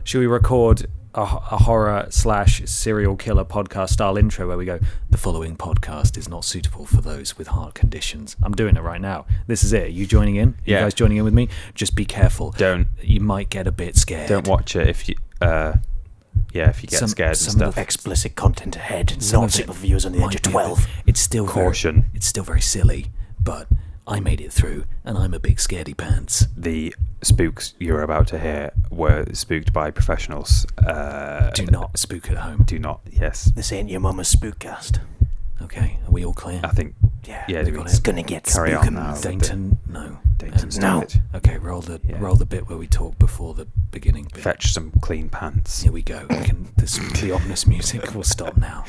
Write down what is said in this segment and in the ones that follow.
Should we record a horror / serial killer podcast style intro where we go, the following podcast is not suitable for those with heart conditions? I'm doing it right now. This is it. Are you joining in? You guys joining in with me? Just be careful. You might get a bit scared. Don't watch it if you if you get scared and stuff. Explicit content ahead. Not suitable for viewers on the age of 12. It's still caution. It's still very silly, but I made it through, and I'm a big scaredy pants. The spooks you're about to hear were spooked by professionals. Do not spook at home. Do not, yes. This ain't your mama's spookcast. Okay, are we all clear? I think, yeah it's gonna get carry spookin'. on now. Dayton, no. Dayton's no. it. Okay, roll the bit where we talk before the beginning bit. Fetch some clean pants. Here we go. The ominous music will stop now.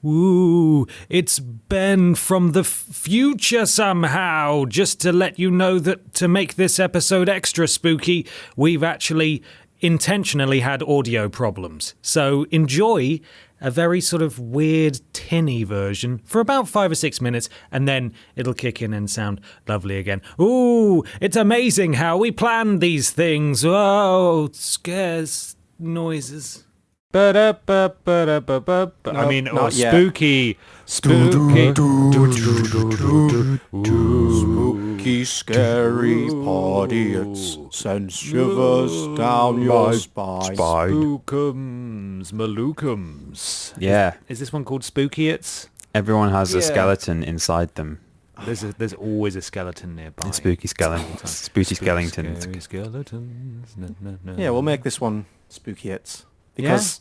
Woo, it's Ben from the future somehow. Just to let you know that to make this episode extra spooky, we've actually intentionally had audio problems. So enjoy a very sort of weird tinny version for about 5 or 6 minutes, and then it'll kick in and sound lovely again. Ooh, it's amazing how we planned these things. Oh, scares noises. Nope, I mean, not yet. spooky. Spooky, scary idiots send shivers down your spine. Spookums, malookums. Yeah. Is this one called Spookiots? Everyone has a skeleton inside them. There's always a skeleton nearby. Spooky skeletons. Spooky skeletons. Scary skeletons. No. Yeah, we'll make this one Spookiots. Because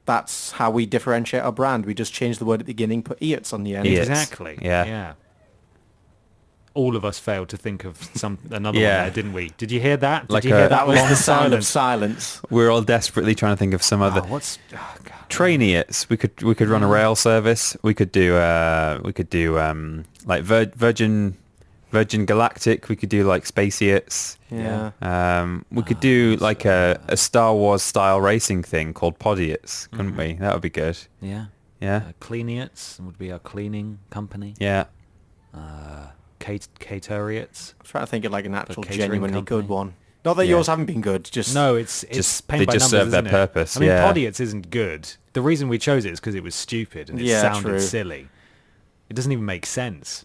that's how we differentiate our brand. We just change the word at the beginning, put "iots" on the end. Exactly. Yeah. All of us failed to think of another one Yeah. there, didn't we? Did you hear that? Like Did you hear That was long the sound of silence. We're all desperately trying to think of some other trainiots. We could run a rail service. We could do like Virgin Galactic. We could do like Spaceiots. Yeah. We could do like a Star Wars style racing thing called Podiots, couldn't we? That would be good. Yeah. Yeah. Cleaniots would be our cleaning company. Yeah. Cateriots. I'm trying to think of like an actual catering genuinely company. good one. Not that yours haven't been good, just... No, it's paint they by just numbers, serve their isn't it? purpose, I mean, yeah. Podiots isn't good. The reason we chose it is because it was stupid and it Yeah, sounded true. silly. It doesn't even make sense.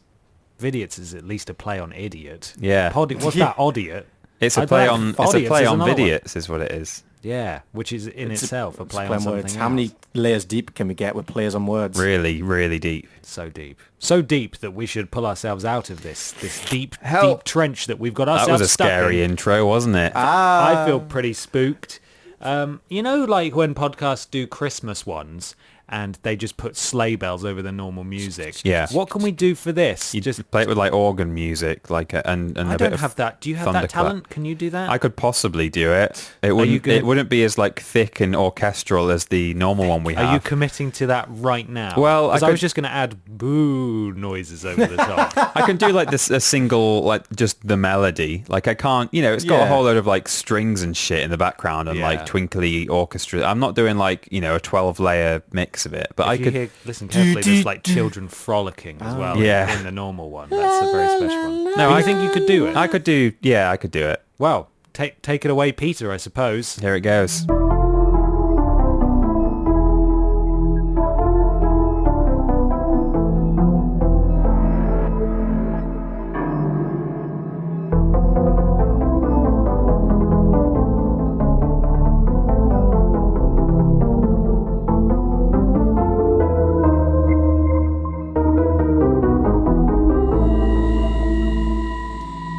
Vidiots is at least a play on idiot. Yeah. What's that, odiot? It's a I'd play like on another one. Vidiots is what it is. Yeah, which is in itself a play Play on something words. else. How many layers deep can we get with players on words? Really, really deep. So deep. So deep that we should pull ourselves out of this deep Hell, trench that we've got ourselves That was a stuck scary in. intro, wasn't it? I feel pretty spooked. You know, like when podcasts do Christmas ones and they just put sleigh bells over the normal music. Yeah. What can we do for this? You just play it with like organ music, like and I a bit don't of have that. Do you have that thunderclap. talent? Can you do that? I could possibly do it. It wouldn't be as like thick and orchestral as the normal one we have. Are you committing to that right now? Well, because I I was could- just going to add boo noises over the top. I can do like a single, like just the melody. Like I can't, it's got a whole load of like strings and shit in the background and like twinkly orchestra. I'm not doing like, a 12-layer mix of it, but I could. Listen carefully, there's like children frolicking as well in the normal one. That's a very special one. No, I think you could do it. I could do it. Well, take it away, Peter, I suppose. Here it goes.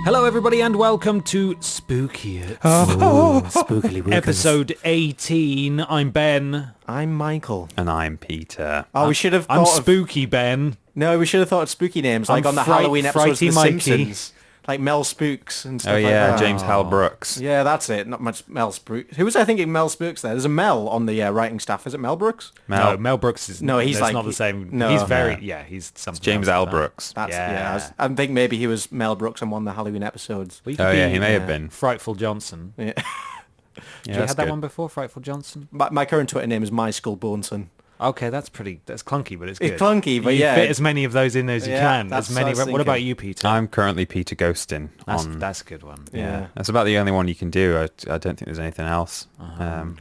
Hello, everybody, and welcome to Spookiots. Spookily Wilkins. Episode 18. I'm Ben. I'm Michael. And I'm Peter. Oh, we should have I'm thought of... Spooky Ben. No, we should have thought of spooky names, like I'm on the Halloween episodes of The Frighty Mikey. Simpsons. Like Mel Spooks and stuff Oh like yeah, that. James Hal Brooks. Yeah, that's it. Not much Mel Spooks. Who was I thinking Mel Spooks there? There's a Mel on the writing staff. Is it Mel Brooks? No, Mel Brooks is... No, he's that's like... not the same. No, he's very... no. Yeah, he's something James else Al like that. Brooks. That's, Yeah. I think maybe he was Mel Brooks on one of the Halloween episodes. Well, you could Oh yeah, be he may have been. Frightful Johnson. Yeah. Yeah, Have you that's had that good. one before, Frightful Johnson? My current Twitter name is My Skull Bonson. Okay, that's clunky, but it's good. It's clunky, but you yeah. fit as many of those in as you can. that's As many. what I was What about thinking. you, Peter? I'm currently Peter Ghostin. That's a good one. Yeah. That's about the only one you can do. I don't think there's anything else.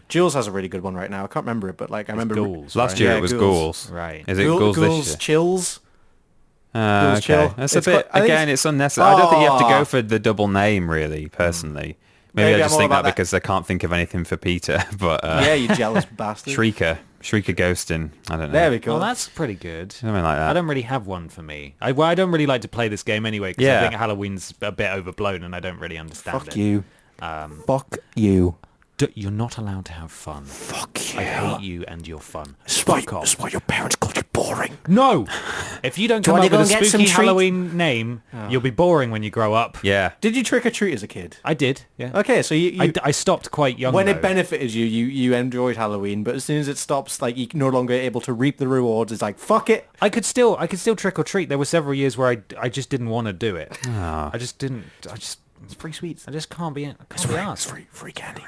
Jules has a really good one right now. I can't remember it, but like I remember Ghouls, Last right? year Yeah, it was Ghouls. Ghouls. Right. Is it Ghouls this Ghouls year? Chills. Okay. Chill. That's It's a bit, quite- I think again, it's- it's unnecessary. I don't think you have to Aw. go for the double name, really, personally. Maybe Maybe I just I'm all think that about that. because I can't think of anything for Peter. But Yeah, you jealous bastard. Shrieker Ghostin. I don't know. There we go. Well, that's pretty good. Something like that. I don't really have one for me. I don't really like to play this game anyway because Yeah. I think Halloween's a bit overblown and I don't really understand it. Fuck you. Fuck you. You're not allowed to have fun. Fuck you. I hate you and your fun. That's why, Fuck off. that's why your parents called you boring. No! If you don't Do you come wanna up go with a and get some spooky treats? Halloween name, you'll be boring when you grow up. Yeah. Did you trick or treat as a kid? I did, yeah. Okay, so you I stopped quite young, when though. it benefited you, you enjoyed Halloween, but as soon as it stops, like you're no longer able to reap the rewards. It's like fuck it. I could still trick or treat. There were several years where I just didn't want to do it. Oh. I just didn't. It's free sweets. I just can't be asked. Free candy.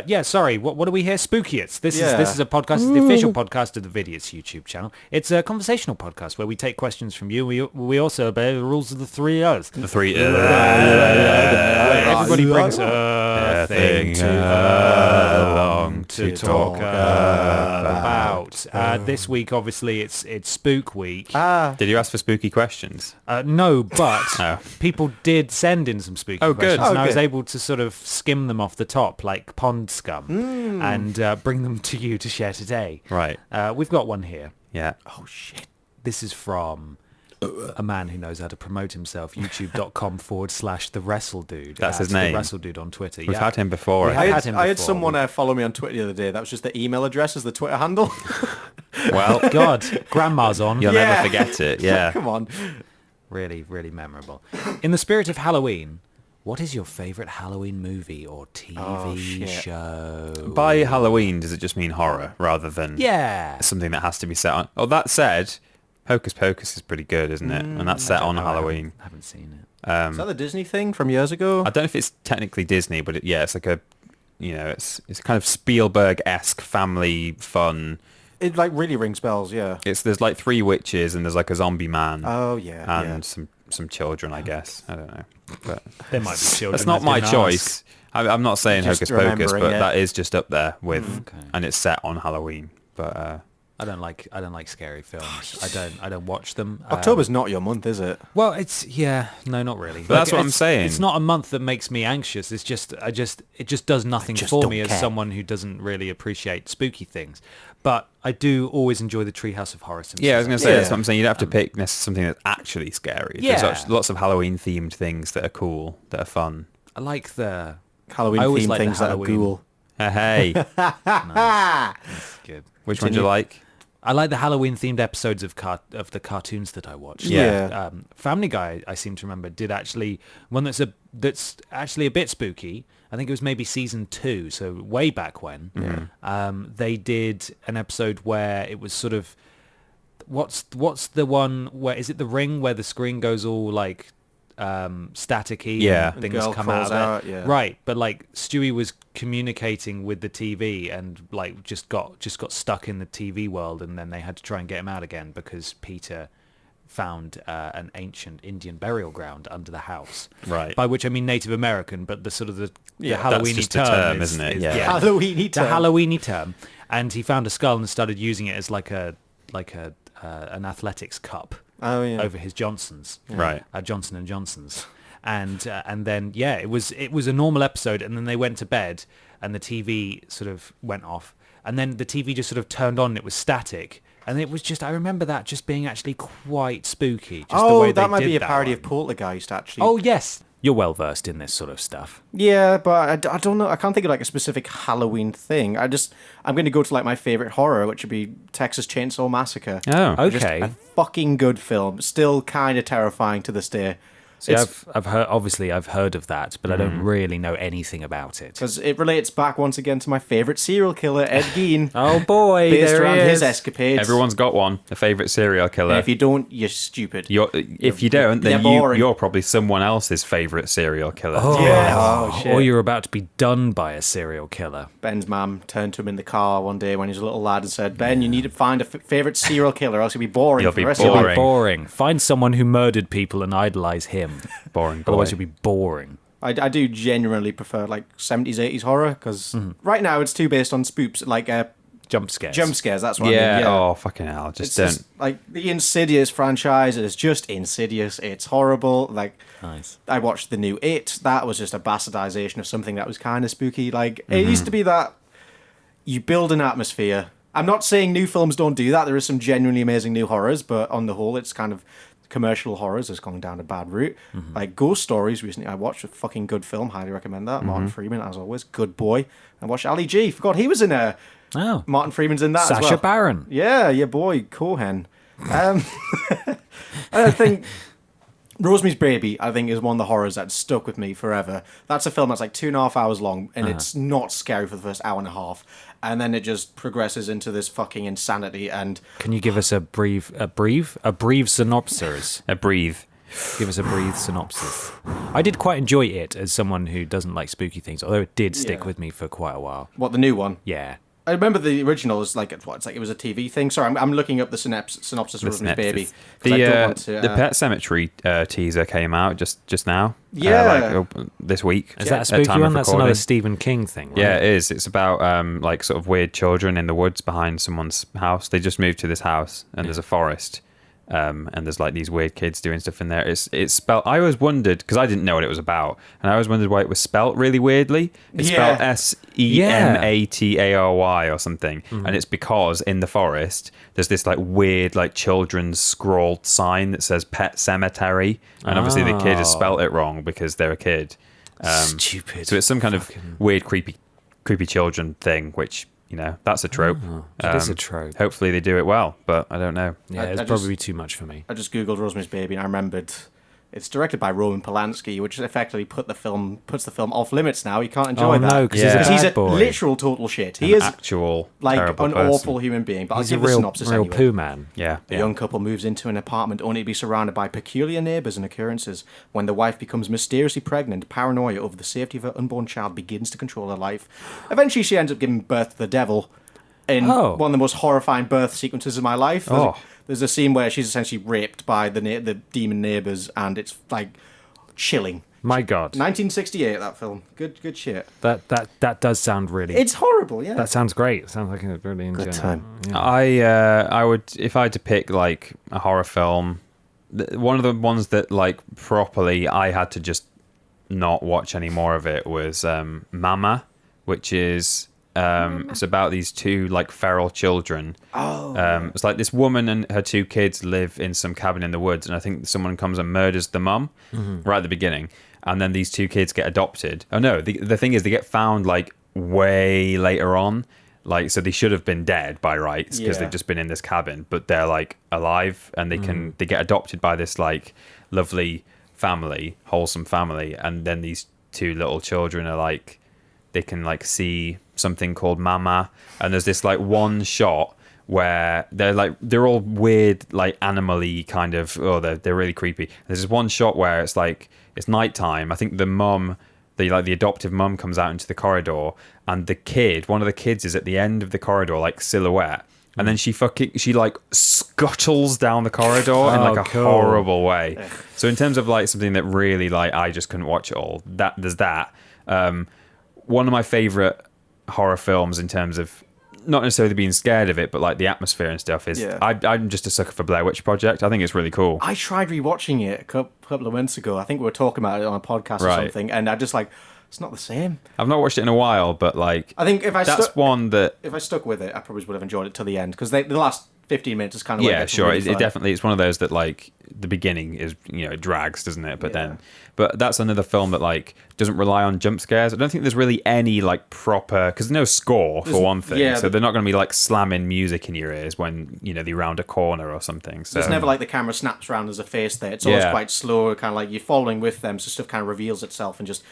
Yeah, sorry. What do we hear? Spookiots. This Yeah. is a podcast. It's the official podcast of the Vidiots YouTube channel. It's a conversational podcast where we take questions from you. We also obey the rules of the 3 O's. The 3 Everybody brings a thing along to talk about. This week, obviously, it's Spook Week. Did you ask for spooky questions? No, but Oh. people did send in some spooky Oh, good. questions, and I was good. able to sort of skim them off the top like pond scum and bring them to you to share today. Right. We've got one here. Yeah. Oh shit. This is from a man who knows how to promote himself, youtube.com/the Wrestle Dude. That's his The name. Wrestle Dude on Twitter. We've had him before. We I have think. had him I had before. someone follow me on Twitter the other day. That was just the email address as the Twitter handle. Well, God, grandma's on. you'll Yeah. never forget it. Yeah. Come on. Really, really memorable. In the spirit of Halloween, what is your favourite Halloween movie or TV shit. show? By Halloween, does it just mean horror rather than Yeah. something that has to be set on? Oh, that said, Hocus Pocus is pretty good, isn't it? And that's set on Halloween. I haven't seen it. Is that the Disney thing from years ago? I don't know if it's technically Disney, but it's like a, it's kind of Spielberg-esque family fun. It like really rings bells, yeah. There's like 3 witches and there's like a zombie man Oh yeah. and some children, I guess. I don't know, but There might be children. that's not that my didn't choice. I'm not saying Just Hocus Pocus, remembering but it. that is just up there with, Okay. and it's set on Halloween. But ask. I don't like scary films. I don't watch them. October's not your month, is it? Well, no, not really. But that's what I'm saying. It's not a month that makes me anxious. It's just it just does nothing just for don't me as care. someone who doesn't really appreciate spooky things. But I do always enjoy the Treehouse of Horror. yeah, I was going to say, that's Yeah. what I'm saying. You don't have to pick something that's actually scary. Yeah. There's lots of Halloween-themed things that are cool, that are fun. I like the Halloween I always themed like the things that are Halloween. ghoul. Hey, That's good. which one do you like? I like the Halloween themed episodes of the cartoons that I watched. Yeah. Family Guy, I seem to remember, did actually one that's actually a bit spooky. I think it was maybe season 2, so way back when. They did an episode where it was sort of what's the one where is it the Ring where the screen goes all like staticky Yeah. and things girl come out crawls of it. out, yeah. Right, but like Stewie was communicating with the TV and like just got stuck in the TV world, and then they had to try and get him out again because Peter found an ancient Indian burial ground under the house. Right. By which I mean Native American, but the sort of the that's Halloweeny just a term, term, isn't it? Yeah. Halloweeny the term. Halloweeny term. And he found a skull and started using it as like an athletics cup Oh yeah. over his Johnsons. Right. Johnson and Johnsons, and then it was a normal episode, and then they went to bed, and the TV sort of went off, and then the TV just sort of turned on, and it was static, and it was just I remember that just being actually quite spooky. Just the way that they might did be a that parody one. of Poltergeist, actually. Oh yes, you're well versed in this sort of stuff. Yeah, but I don't know. I can't think of like a specific Halloween thing. I'm going to go to like my favorite horror, which would be Texas Chainsaw Massacre. Oh, Okay. A fucking good film. Still kind of terrifying to this day. See, I've heard of that, but I don't really know anything about it. Because it relates back once again to my favourite serial killer, Ed Gein. Oh boy, based there around he his is. escapades. Everyone's got one, a favourite serial killer. And if you don't, you're stupid. If you don't, then boring. you're probably someone else's favourite serial killer. Oh, shit. Or you're about to be done by a serial killer. Ben's mum turned to him in the car one day when he was a little lad and said, Ben, you need to find a favourite serial killer, or else you'll be boring You'll for be the rest of your life. Boring. Find someone who murdered people and idolize him. Boring boy. Otherwise, you'll be boring. I do genuinely prefer like 70s, 80s horror, because right now it's too based on spoops, like Jump scares. jump scares, that's what I Yeah, mean. Yeah. oh, fucking hell. Just It's don't. just, like, the Insidious franchise is just insidious. It's horrible. Like, Nice. I watched the new It. That was just a bastardization of something that was kind of spooky. Like, it used to be that you build an atmosphere. I'm not saying new films don't do that. There is some genuinely amazing new horrors, but on the whole, it's kind of commercial horrors has gone down a bad route. Like Ghost Stories recently I watched, a fucking good film, highly recommend that. Martin Freeman, as always, good boy. I watched Ali G. Forgot he was in a Oh. Martin Freeman's in that Sacha as well. Baron. Yeah, your boy Cohen. I think Rosemary's Baby, I think, is one of the horrors that stuck with me forever. That's a film that's like 2.5 hours long, and it's not scary for the first hour and a half, and then it just progresses into this fucking insanity. And Can you give us a brief synopsis? A breathe. Give us a brief synopsis. I did quite enjoy it as someone who doesn't like spooky things, although it did stick Yeah. with me for quite a while. what, the new one? Yeah. I remember the original is like it was a TV thing. Sorry, I'm looking up the synopsis of Rosemary's Baby. 'Cause I don't want to, The Pet Cemetery teaser came out just now. Yeah. This week. Is that a at spooky time of one? That's another recording. Stephen King thing, right? Yeah, it is. It's about like sort of weird children in the woods behind someone's house. They just moved to this house and there's a forest. And there's like these weird kids doing stuff in there. It's spelled. I always wondered because I didn't know what it was about, and I always wondered why it was spelt really weirdly. It's spelled SEMATARY or something, and it's because in the forest there's this like weird like children's scrawled sign that says Pet Cemetery, and obviously the kid has spelt it wrong because they're a kid. Stupid. So it's some kind of weird creepy children thing, which. You know, that's a trope. It is a trope. Hopefully they do it well, but I don't know. Yeah, I it's just- probably too much for me. I just googled Rosemary's Baby and I remembered it's directed by Roman Polanski, which effectively puts the film off limits now. You can't enjoy that. no, because Yeah. Because he's he's a a bad boy. literal total shit. He An is actual like terrible an person. awful human being. But He's I'll a give the real synopsis anyway. poo man. Yeah. A young couple moves into an apartment only to be surrounded by peculiar neighbours and occurrences. When the wife becomes mysteriously pregnant, paranoia over the safety of her unborn child begins to control her life. Eventually, she ends up giving birth to the devil in Oh. one of the most horrifying birth sequences of my life. Oh. There's a scene where she's essentially raped by the demon neighbours, and it's like chilling. My God. 1968, that film. Good shit. That does sound really... It's horrible, yeah. That sounds great. It sounds like a really Good time. I would, if I had to pick like a horror film, one of the ones that like properly I had to just not watch any more of it was Mama, which is it's about these two like feral children. It's like this woman and her two kids live in some cabin in the woods, and I think someone comes and murders the mum right at the beginning, and then these two kids get adopted. Oh no, the thing is they get found like way later on. Like, so they should have been dead by rights because Yeah. they've just been in this cabin, but they're like alive and they get adopted by this like lovely family, wholesome family. And then these two little children are like, they can like see something called Mama. And there's this like one shot where they're all weird, like animal-y kind of, they're really creepy. There's this one shot where it's like, it's nighttime. I think the mum, the adoptive mum comes out into the corridor, and one of the kids is at the end of the corridor, like silhouette, and then she like scuttles down the corridor in like a horrible way. So in terms of like something that really like I just couldn't watch it all, there's that. One of my favorite horror films in terms of not necessarily being scared of it, but like the atmosphere and stuff is I'm just a sucker for Blair Witch Project. I think it's really cool. I tried rewatching it a couple of months ago. I think we were talking about it on a podcast or something, and I just like, it's not the same. I've not watched it in a while, but like I think if I that's one that if I stuck with it, I probably would have enjoyed it till the end, because the last 15 minutes is kind of yeah, sure. Really it definitely, it's one of those that like the beginning is, it drags, doesn't it? But that's another film that like doesn't rely on jump scares. I don't think there's really any like proper, because there's no score for one thing, so they're not going to be like slamming music in your ears when they're round a corner or something. So it's never like the camera snaps around as a face there. It's always quite slow, kind of like you're following with them, so stuff kind of reveals itself and just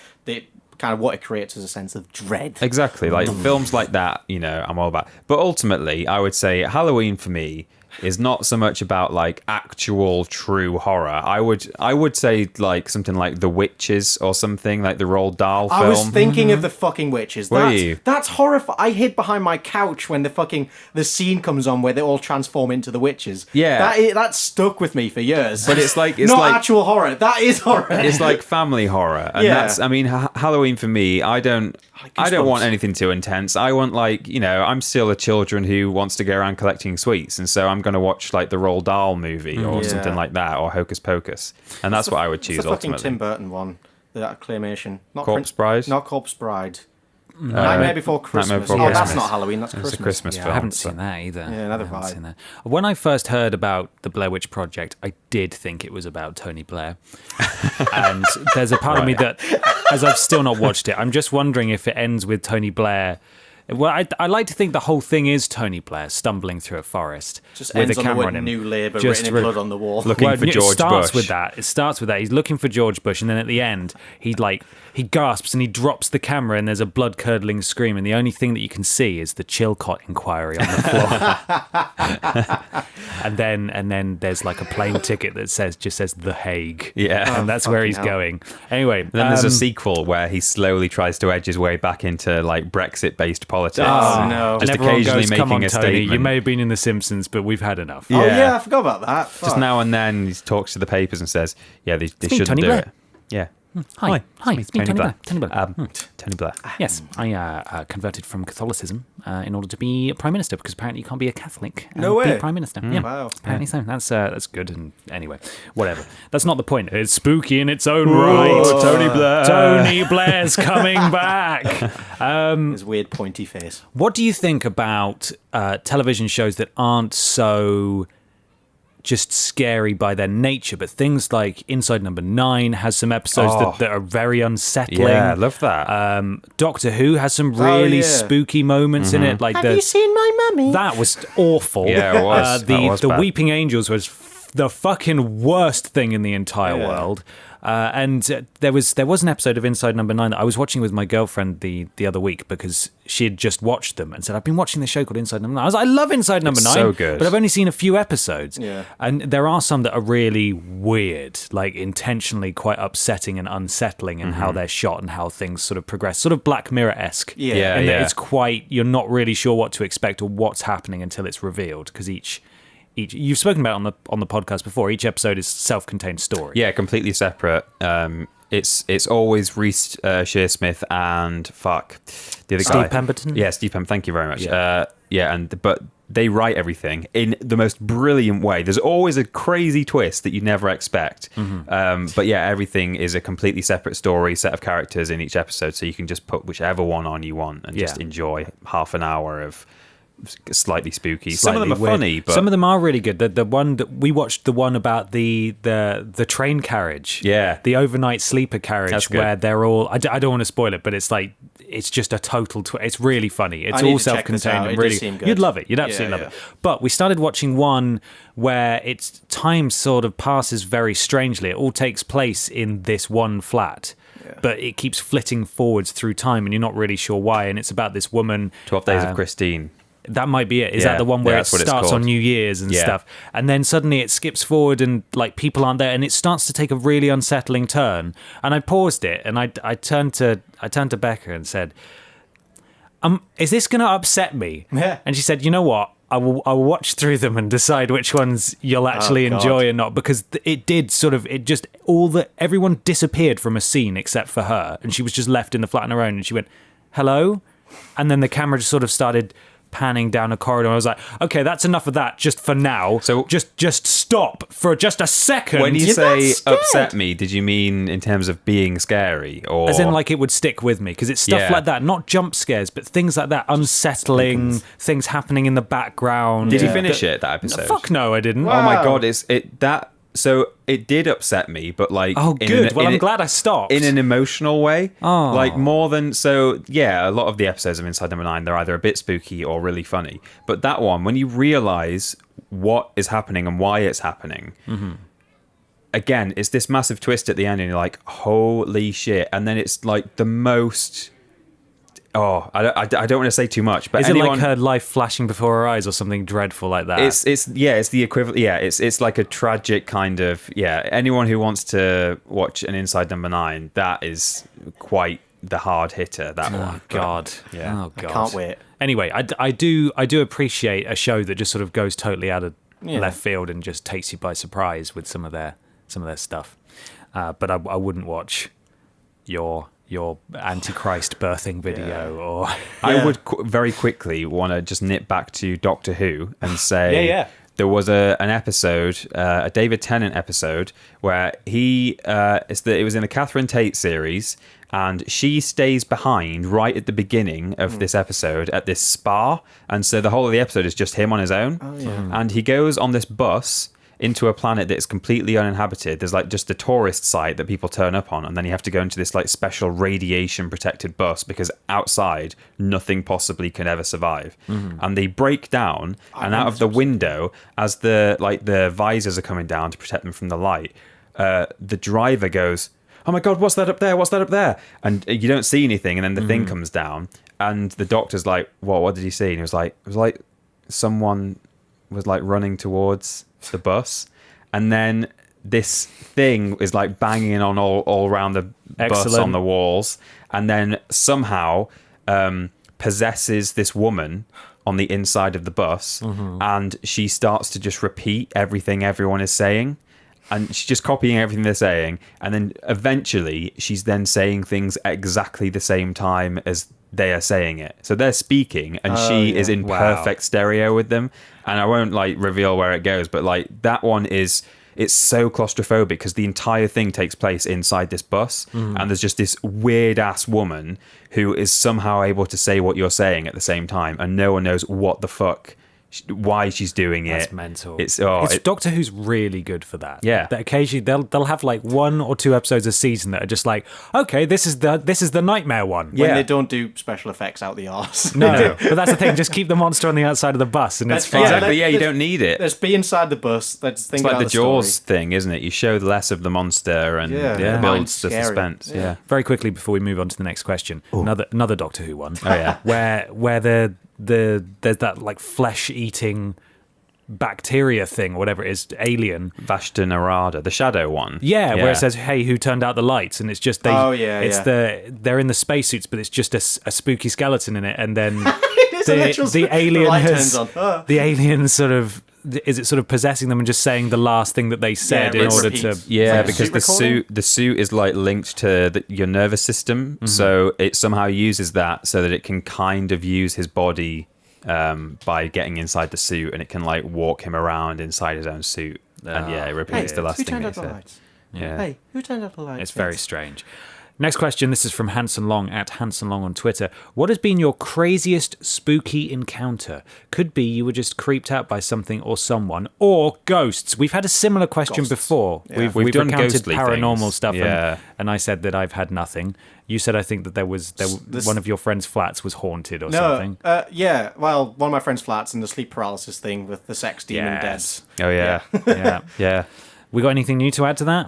kind of what it creates is a sense of dread. Exactly, like films like that, I'm all about. But ultimately, I would say Halloween for me is not so much about like actual true horror. I would say like something like The Witches or something like the Roald Dahl film. I was thinking of The fucking Witches. Were you? That's horrifying. I hid behind my couch when the scene comes on where they all transform into the witches. Yeah, that stuck with me for years. But it's not like, actual horror. That is horror. It's like family horror, and that's. I mean, Halloween for me, I don't want anything too intense. I want like I'm still a children who wants to go around collecting sweets, and so I'm going to watch like the Roald Dahl movie or something like that, or Hocus Pocus, and that's what I would choose. It's the fucking ultimately. Tim Burton one, that claymation, not Corpse Bride, not Corpse Bride. Nightmare Before Christmas. That's not Halloween. That's Christmas. It's a Christmas film. I haven't seen that either. Yeah, another vibe. Seen that. When I first heard about the Blair Witch Project, I did think it was about Tony Blair, and there's a part of me that, as I've still not watched it, I'm just wondering if it ends with Tony Blair. Well, I like to think the whole thing is Tony Blair stumbling through a forest just with ends a camera on the on word him. New Labour written in blood on the wall. Looking for George Bush. It starts with that. He's looking for George Bush, and then at the end, he gasps and he drops the camera, and there's a blood-curdling scream, and the only thing that you can see is the Chilcot inquiry on the floor. and then there's like a plane ticket that just says The Hague. Yeah, and that's where he's going. Anyway, then there's a sequel where he slowly tries to edge his way back into like Brexit-based politics. Oh no! Just and everyone occasionally goes, making "Come on, a Tony, statement. you may have been in The Simpsons, but we've had enough." Oh yeah, I forgot about that. Just now and then he talks to the papers and says, "Yeah, they shouldn't Tony do Blair. it." Yeah. Hi, it's me, Tony Blair. Tony Blair. Tony Blair. Yes, I converted from Catholicism in order to be Prime Minister, because apparently you can't be a Catholic and No be way. Prime Minister. Yeah, Wow. apparently so. That's good. And anyway, whatever. That's not the point. It's spooky in its own right. Tony Blair. Tony Blair's coming back. His weird pointy face. What do you think about television shows that aren't so just scary by their nature, but things like Inside Number 9 has some episodes that are very unsettling. Yeah, I love that. Doctor Who has some really spooky moments in it. Like Have you seen my mummy? that was awful. Yeah, it was. That was the bad. Weeping Angels was the fucking worst thing in the entire world. And there was an episode of Inside Number 9 that I was watching with my girlfriend the other week, because she had just watched them and said, "I've been watching this show called Inside Number 9." I was like, "I love Inside Number 9, so good. but I've only seen a few episodes." Yeah. And there are some that are really weird, like intentionally quite upsetting and unsettling in how they're shot and how things sort of progress, sort of Black Mirror-esque. Yeah. And that it's quite, you're not really sure what to expect or what's happening until it's revealed, because each you've spoken about on the podcast before. Each episode is self-contained story. Yeah, completely separate. It's always Reece Shearsmith and the other guy, Steve Pemberton. Yeah, Steve Pemberton. Thank you very much. But they write everything in the most brilliant way. There's always a crazy twist that you never expect. But yeah, everything is a completely separate story, set of characters in each episode, so you can just put whichever one on you want and just enjoy half an hour of slightly spooky. Some of them are funny, but some of them are really good. The one that we watched, the one about the train carriage, the overnight sleeper carriage, where they're all. I don't want to spoil it, but it's like it's just a total. It's really funny. It's all self-contained and really. You'd love it. You'd absolutely love it. But we started watching one where it's time sort of passes very strangely. It all takes place in this one flat. But it keeps flitting forwards through time, and you're not really sure why. And it's about this woman. 12 Days of Christine. That might be it. Is that the one where it starts on New Year's and stuff? And then suddenly it skips forward and like people aren't there, and it starts to take a really unsettling turn. And I paused it and I turned to Becca and said, "Is this going to upset me?" Yeah. And she said, "You know what? I will watch through them and decide which ones you'll actually enjoy and not," because it did sort of, it just, everyone disappeared from a scene except for her, and she was just left in the flat on her own, and she went, "Hello?" And then the camera just sort of started panning down a corridor. I was like, okay, that's enough of that just for now. So just stop for just a second. When you say upset me, did you mean in terms of being scary, or as in like it would stick with me? Because it's stuff like that, not jump scares, but things like that, unsettling things happening in the background. Did you finish that episode? Fuck no, I didn't. Wow. Oh my god, so it did upset me, but like, good. I'm glad I stopped. In an emotional way. Oh. Like more than, so yeah, a lot of the episodes of Inside Number 9, they're either a bit spooky or really funny. But that one, when you realise what is happening and why it's happening, again, it's this massive twist at the end and you're like, holy shit. And then it's like the most... I don't want to say too much, but is it like her life flashing before her eyes or something dreadful like that? It's the equivalent. Yeah, it's like a tragic kind of Anyone who wants to watch an Inside Number 9, that is quite the hard hitter. That one. Oh God. Yeah. Oh God. I can't wait. Anyway, I do appreciate a show that just sort of goes totally out of left field and just takes you by surprise with some of their stuff. But I wouldn't watch your Antichrist birthing video or... I would very quickly want to just nip back to Doctor Who and say there was an episode, a David Tennant episode, where it was in the Catherine Tate series, and she stays behind right at the beginning of this episode at this spa, and so the whole of the episode is just him on his own, and he goes on this bus into a planet that's completely uninhabited. There's like just a tourist site that people turn up on, and then you have to go into this like special radiation protected bus because outside nothing possibly can ever survive. And they break down, and out of the window, as the visors are coming down to protect them from the light, the driver goes, "Oh my god, what's that up there? What's that up there?" And you don't see anything, and then the thing comes down, and the doctor's like, what did you see? And he was like, it was like someone was like running towards the bus, and then this thing is like banging on all around the bus on the walls, and then somehow possesses this woman on the inside of the bus, and she starts to just repeat everything everyone is saying, and she's just copying everything they're saying, and then eventually she's then saying things at exactly the same time as they are saying it. So they're speaking, and she is in perfect stereo with them. And I won't like reveal where it goes, but like that one it's so claustrophobic because the entire thing takes place inside this bus, and there's just this weird ass woman who is somehow able to say what you're saying at the same time, and no one knows what the fuck, why she's doing it. That's mental. It's Doctor Who's really good for that. Yeah. That occasionally they'll have like 1 or 2 episodes a season that are just like, okay, this is the nightmare one. When they don't do special effects out the arse. No, but that's the thing. Just keep the monster on the outside of the bus, and it's fine. exactly. You don't need it. Let's be inside the bus. Let's think It's about like the Jaws story. thing, isn't it? You show less of the monster and it builds the suspense. Yeah. Very quickly before we move on to the next question, another Doctor Who one. Oh yeah. where there's that like flesh eating bacteria thing, or whatever it is, alien. Vashta Narada, the shadow one. Yeah, where it says, "Hey, who turned out the lights?" And it's just they're in the spacesuits, but it's just a spooky skeleton in it, and then the alien sort of is possessing them and just saying the last thing that they said in order to because the suit is like linked to your nervous system, so it somehow uses that so that it can kind of use his body by getting inside the suit, and it can like walk him around inside his own suit, and it repeats the last thing they said. Hey, who turned out the lights? It's very strange. Next question. This is from Hanson Long at Hanson Long on Twitter. What has been your craziest spooky encounter? Could be you were just creeped out by something or someone, or ghosts. We've had a similar question before. Yeah. We've done encountered ghostly paranormal things. stuff, and I said that I've had nothing. You said I think that there was one of your friend's flats was haunted or something. Well, one of my friend's flats and the sleep paralysis thing with the sex demon dead. Oh yeah. Yeah. We got anything new to add to that?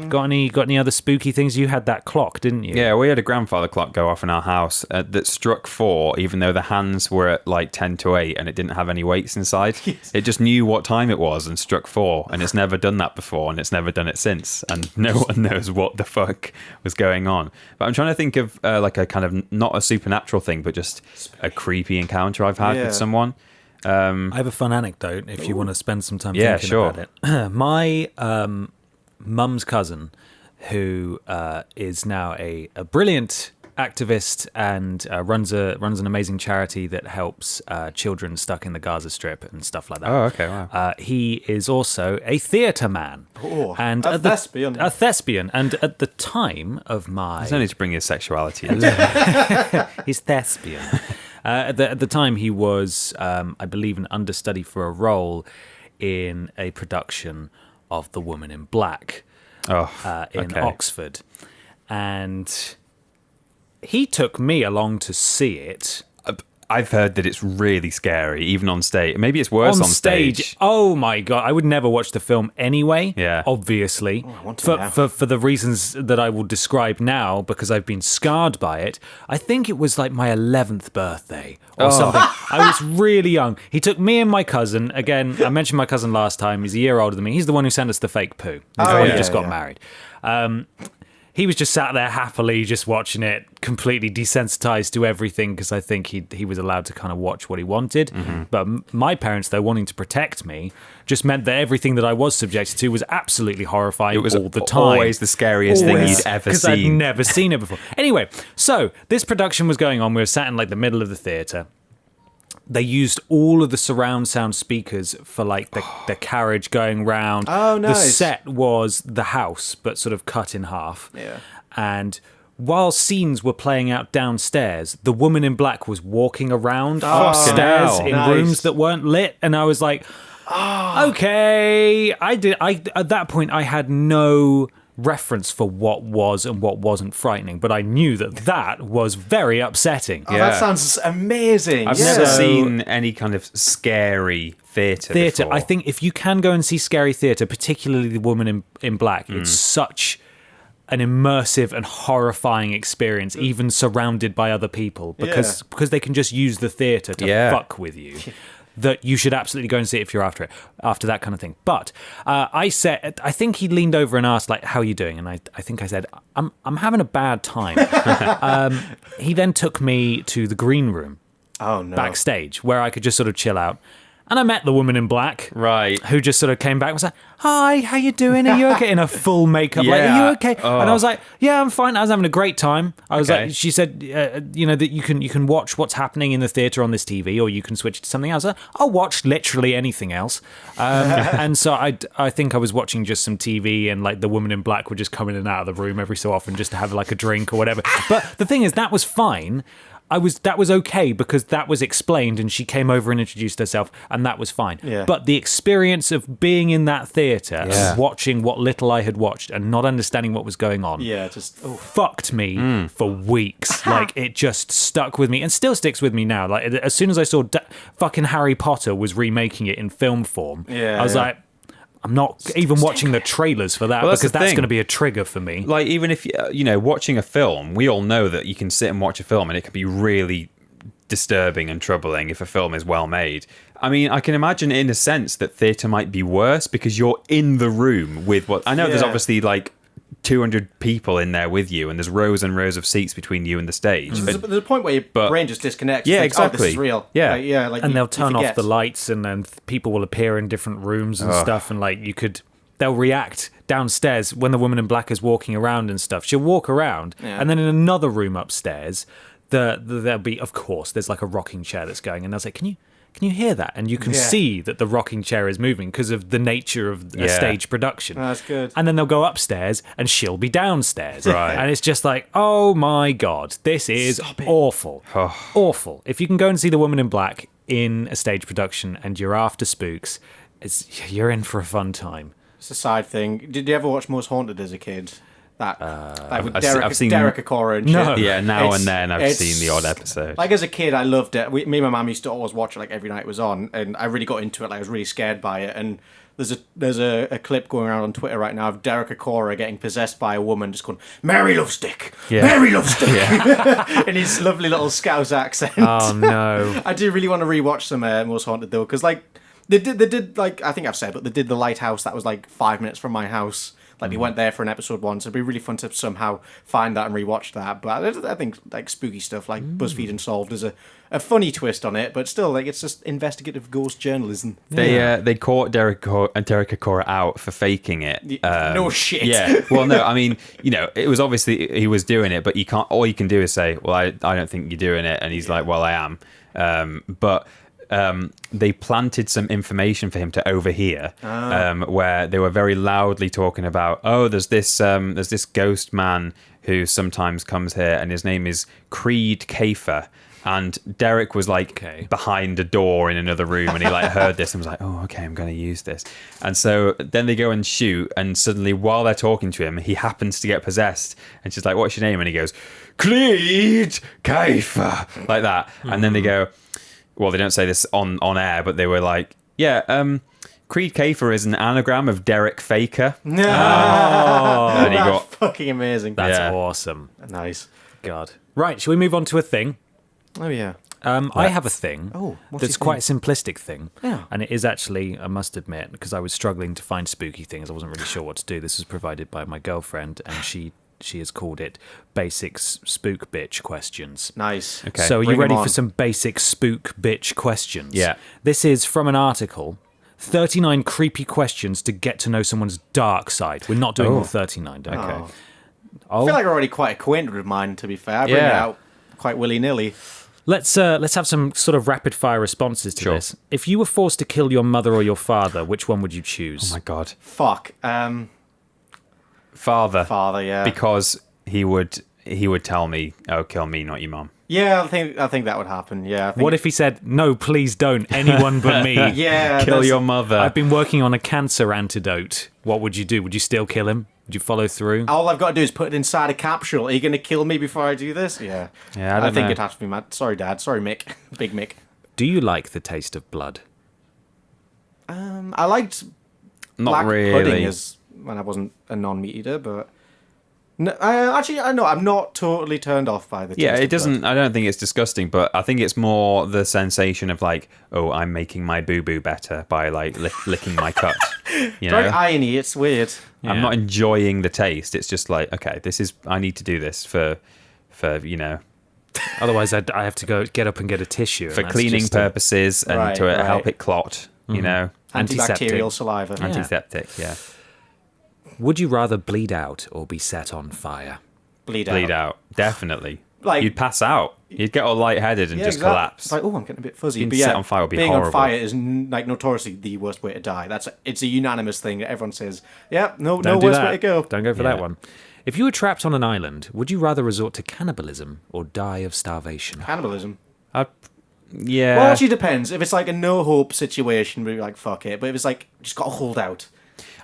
Got any other spooky things? You had that clock, didn't you? Yeah, we had a grandfather clock go off in our house that struck 4, even though the hands were at like 10 to 8 and it didn't have any weights inside. Yes. It just knew what time it was and struck 4, and it's never done that before, and it's never done it since, and no one knows what the fuck was going on. But I'm trying to think of like a kind of, not a supernatural thing, but just a creepy encounter I've had with someone. I have a fun anecdote if you want to spend some time thinking about it. My mum's cousin, who is now a brilliant activist and runs an amazing charity that helps children stuck in the Gaza Strip and stuff like that. Oh, okay, wow. He is also a theatre man. And a thespian. A thespian. And at the time of my... There's no need to bring his sexuality into it. He's thespian. At the time, he was, I believe, an understudy for a role in a production of The Woman in Black in Oxford. And he took me along to see it. I've heard that it's really scary, even on stage. Maybe it's worse on stage. Oh my God. I would never watch the film anyway, yeah. Obviously, I want to for the reasons that I will describe now, because I've been scarred by it. I think it was like my 11th birthday or something. I was really young. He took me and my cousin. Again, I mentioned my cousin last time. He's a year older than me. He's the one who sent us the fake poo. He's the one who just got married. He was just sat there happily just watching it, completely desensitized to everything because I think he was allowed to kind of watch what he wanted. Mm-hmm. But my parents, though, wanting to protect me, just meant that everything that I was subjected to was absolutely horrifying all the time. Always the scariest thing you'd ever seen. Because I'd never seen it before. Anyway, so this production was going on. We were sat in like the middle of the theatre. They used all of the surround sound speakers for like the carriage going round. Oh, nice. The set was the house, but sort of cut in half. Yeah. And while scenes were playing out downstairs, the Woman in Black was walking around upstairs in rooms that weren't lit. And I was like, okay. At that point, I had no reference for what was and what wasn't frightening, but I knew that was very upsetting. That sounds amazing. I've never seen any kind of scary theatre before. I think if you can go and see scary theatre, particularly The Woman in Black, it's such an immersive and horrifying experience, even surrounded by other people, because they can just use the theatre to fuck with you. That you should absolutely go and see it if you're after that kind of thing. But I think he leaned over and asked, like, how are you doing? And I think I said, I'm having a bad time. He then took me to the green room backstage, where I could just sort of chill out. And I met the Woman in Black, right? Who just sort of came back and was like, "Hi, how you doing? Are you okay?" In a full makeup, like, "Are you okay?" And I was like, "Yeah, I'm fine." I was having a great time. I was like, she said, that you can watch what's happening in the theatre on this TV, or you can switch to something else. I'll watch literally anything else. And so I think I was watching just some TV, and like the Woman in Black would just come in and out of the room every so often just to have like a drink or whatever. But the thing is, that was fine. That was okay because that was explained and she came over and introduced herself and that was fine. Yeah. But the experience of being in that theatre and watching what little I had watched and not understanding what was going on fucked me for weeks. Like, it just stuck with me and still sticks with me now. Like, as soon as I saw fucking Harry Potter was remaking it in film form, I was like, I'm not even watching the trailers for that because that's going to be a trigger for me. Like, even if, watching a film, we all know that you can sit and watch a film and it can be really disturbing and troubling if a film is well made. I mean, I can imagine in a sense that theatre might be worse because you're in the room with what... I know there's obviously like 200 people in there with you and there's rows and rows of seats between you and the stage. There's a point where your brain just disconnects. Yeah, like, exactly. Oh, this is real. Yeah. Like, and they'll turn off the lights and then people will appear in different rooms and stuff, and like they'll react downstairs when the Woman in Black is walking around and stuff. She'll walk around and then in another room upstairs there'll be, of course, there's like a rocking chair that's going, and they'll say, Can you hear that? And you can see that the rocking chair is moving because of the nature of a stage production. Oh, that's good. And then they'll go upstairs and she'll be downstairs. Right. And it's just like, oh my God, this is awful. Awful. If you can go and see The Woman in Black in a stage production and you're after spooks, you're in for a fun time. It's a side thing. Did you ever watch Most Haunted as a kid? With I've seen Derek Acora and shit. No. Yeah, now and then I've seen the odd episode. Like, as a kid, I loved it. Me and my mum used to always watch it like every night it was on, and I really got into it. Like, I was really scared by it. And there's a clip going around on Twitter right now of Derek Acora getting possessed by a woman just going, "Mary loves Dick, Mary loves Dick," in his lovely little Scouse accent. Oh no! I do really want to rewatch some Most Haunted though, because like they did like, I think I've said, but they did The Lighthouse that was like 5 minutes from my house. Like, they went there for an episode once. It'd be really fun to somehow find that and rewatch that. But I think, like, spooky stuff like BuzzFeed Unsolved is a funny twist on it, but still, like, it's just investigative ghost journalism. They caught Derek Acora out for faking it. No shit. Yeah. Well, no, I mean, it was obviously he was doing it, but you can't. All you can do is say, "Well, I don't think you're doing it," and he's like, "Well, I am." But they planted some information for him to overhear, where they were very loudly talking about, "Oh, there's this ghost man who sometimes comes here, and his name is Creed Kafer." And Derek was like behind a door in another room, and he like heard this and was like, "Oh, okay, I'm going to use this." And so then they go and shoot, and suddenly while they're talking to him, he happens to get possessed, and she's like, "What's your name?" And he goes, "Creed Kafer," like that. And then they go, well, they don't say this on air, but they were like, "Yeah, Creed Kafer is an anagram of Derek Faker." No, and he that's fucking amazing. That's awesome. Nice. God. Right, shall we move on to a thing? Oh yeah. I have a thing what's that's your quite a simplistic thing. Yeah. And it is actually, I must admit, because I was struggling to find spooky things, I wasn't really sure what to do. This was provided by my girlfriend, and she has called it Basic Spook Bitch Questions. Nice. Okay. So are you Bring ready them for on. some basic spook bitch questions? Yeah. This is from an article, 39 creepy questions to get to know someone's dark side. We're not doing all 39, don't we? I feel like you're already quite acquainted with mine, to be fair. I bring it out quite willy-nilly. Let's have some sort of rapid fire responses to this. If you were forced to kill your mother or your father, which one would you choose? Oh my God. Fuck. Father, yeah. because he would tell me, "Oh, kill me, not your mom." Yeah, I think that would happen. Yeah. I think What if he said, "No, please don't, anyone but me"? Yeah. Kill your mother. I've been working on a cancer antidote. What would you do? Would you still kill him? Would you follow through? All I've got to do is put it inside a capsule. Are you going to kill me before I do this? Yeah. Yeah, I think know. it has to be Matt. Sorry, Dad. Sorry, Mick. Big Mick. Do you like the taste of blood? I liked Not black really. pudding as when I wasn't a non-meat eater, but no, I know I'm not totally turned off by the taste Yeah, of it doesn't. blood. I don't think it's disgusting, but I think it's more the sensation of like, "Oh, I'm making my boo boo better by like licking my cut." You know, Very irony. It's weird. I'm Yeah. not enjoying the taste. It's just like, okay, I need to do this for Otherwise, I have to get up and get a tissue. and for that's cleaning just purposes and Right, to right. help it clot. You know, Antibacterial saliva. Yeah. antiseptic. Yeah, Would you rather bleed out or be set on fire? Bleed out. Definitely. Like- You'd pass out. You'd get all lightheaded and just exactly. collapse. It's like, oh, I'm getting a bit fuzzy. Being But yeah, set on fire would be being horrible. on fire is like notoriously the worst way to die. It's a unanimous thing that everyone says. Yeah, no Don't do worse that. way to go. Don't go for Yeah. that one. If you were trapped on an island, would you rather resort to cannibalism or die of starvation? Cannibalism. Yeah. Well, it actually depends. If it's like a no hope situation, we'd be like, fuck it. But if it's like, just got to hold out.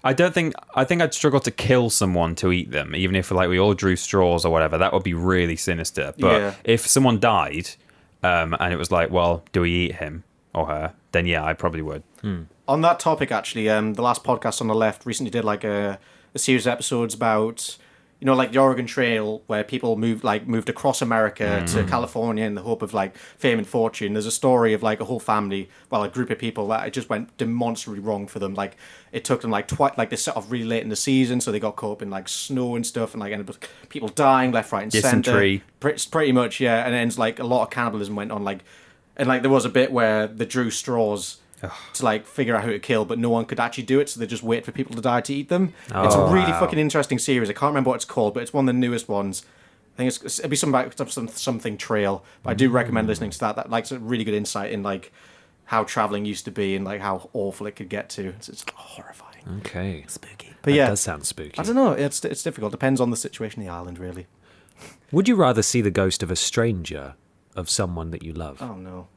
I think I'd struggle to kill someone to eat them, even if like we all drew straws or whatever. That would be really sinister. But Yeah. if someone died, and it was like, well, do we eat him or her? Then yeah, I probably would. On that topic, actually, the last podcast on the left recently did like a series of episodes about, like the Oregon Trail, where people moved across America to California in the hope of like fame and fortune. There's a story of like a whole family, a group of people that it just went demonstrably wrong for them. Like it took them like they set off really late in the season, so they got caught up in like snow and stuff, and like ended up with people dying left, right, and Dysentery. center. Pretty much, yeah. And then like a lot of cannibalism went on, and there was a bit where they drew straws to like figure out who to kill, but no one could actually do it, so they just wait for people to die to eat them. It's a really fucking interesting series. I can't remember what it's called, but it's one of the newest ones. I think it'd be something trail. But I do recommend listening to that. That it's a really good insight in like how traveling used to be and like how awful it could get to. It's horrifying. Okay. Spooky. But That yeah, does sound spooky. I don't know. It's difficult. Depends on the situation of the island, really. Would you rather see the ghost of a stranger, of someone that you love? Oh no.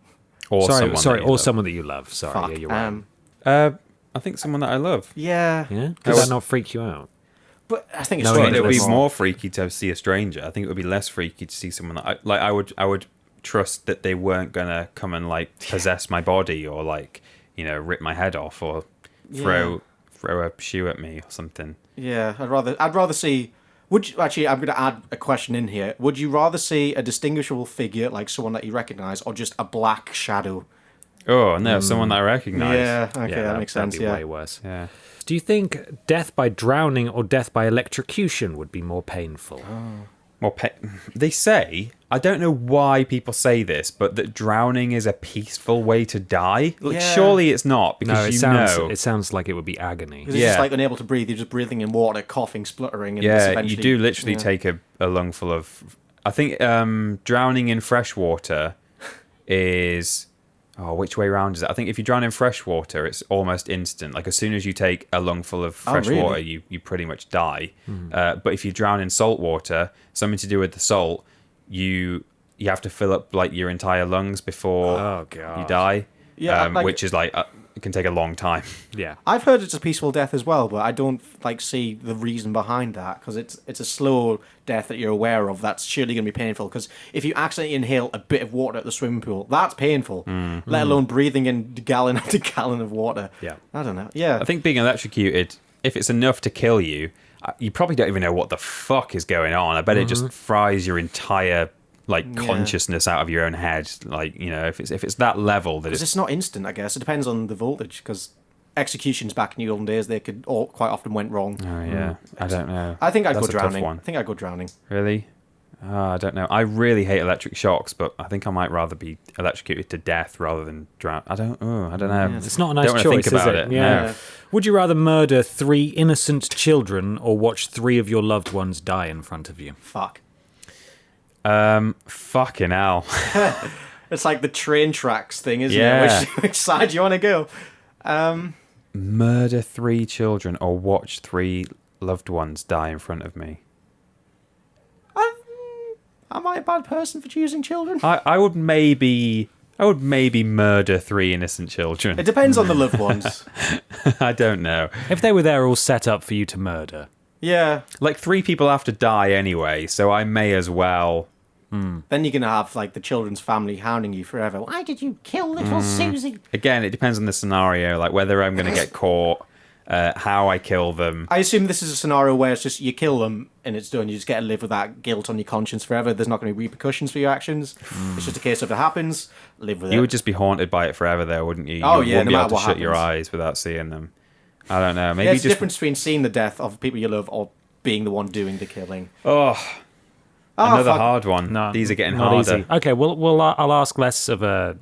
Or sorry, someone that you or love. someone that you love. Sorry, Fuck. yeah, you're right. I think someone that I love. Yeah. Yeah? Does that not freak you out? But I think it's No, I strange think it would be that more freaky to see a stranger. I think it would be less freaky to see someone that I would trust that they weren't gonna come and like possess my body or like rip my head off or throw a shoe at me or something. Yeah, I'd rather see. Would you, actually? I'm going to add a question in here. Would you rather see a distinguishable figure like someone that you recognise, or just a black shadow? Oh, no, someone that I recognise. Yeah, okay, that makes sense. That'd be Yeah. way worse. Yeah. Do you think death by drowning or death by electrocution would be more painful? Well, they say, I don't know why people say this, but that drowning is a peaceful way to die. Like, Yeah. surely it's not, because No, you it sounds like it would be agony. Because it's just like unable to breathe. You're just breathing in water, coughing, spluttering. And Yeah, eventually, you do literally take a lungful of... I think drowning in fresh water is... Oh, which way round is it? I think if you drown in fresh water, it's almost instant. Like, as soon as you take a lungful of fresh water, you pretty much die. But if you drown in salt water, something to do with the salt, you have to fill up, like, your entire lungs before you die. Yeah, which is, like, it can take a long time. Yeah. I've heard it's a peaceful death as well, but I don't see the reason behind that, because it's a slow death that you're aware of. That's surely going to be painful, because if you accidentally inhale a bit of water at the swimming pool, that's painful. Let alone breathing in gallon after gallon of water. Yeah. I don't know. Yeah. I think being electrocuted, if it's enough to kill you, you probably don't even know what the fuck is going on. I bet it just fries your entire consciousness out of your own head. Like, you know, if it's that level that it's not instant, I guess. It depends on the voltage, because executions back in the olden days, they could quite often went wrong. Oh yeah, I don't know. I think I'd That's go a tough drowning. one. I think I'd go drowning. Really? I don't know. I really hate electric shocks, but I think I might rather be electrocuted to death rather than drown. I don't know. Yeah, It's not a nice Don't wanna choice, think about is it? it. Yeah. No. Would you rather murder 3 innocent children or watch 3 of your loved ones die in front of you? Fuck. Fucking hell. It's like the train tracks thing, isn't Yeah. it? Which side do you want to go? Murder 3 children or watch 3 loved ones die in front of me. Am I a bad person for choosing children? I would maybe murder 3 innocent children. It depends on the loved ones. I don't know. If they were there all set up for you to murder. Yeah. Like, 3 people have to die anyway, so I may as well. Then you're going to have, like, the children's family hounding you forever. Why did you kill little Susie? Again, it depends on the scenario, like whether I'm going to get caught, how I kill them. I assume this is a scenario where it's just you kill them and it's done. You just get to live with that guilt on your conscience forever. There's not going to be repercussions for your actions. It's just a case of it happens, live with it. You would just be haunted by it forever, though, wouldn't you? Oh, You yeah, wouldn't no be able matter to what shut your happens. eyes without seeing them. I don't know. Maybe There's a just difference between seeing the death of people you love or being the one doing the killing. Another fuck. hard one. No, These are getting not harder. easy. Okay, I'll ask less of a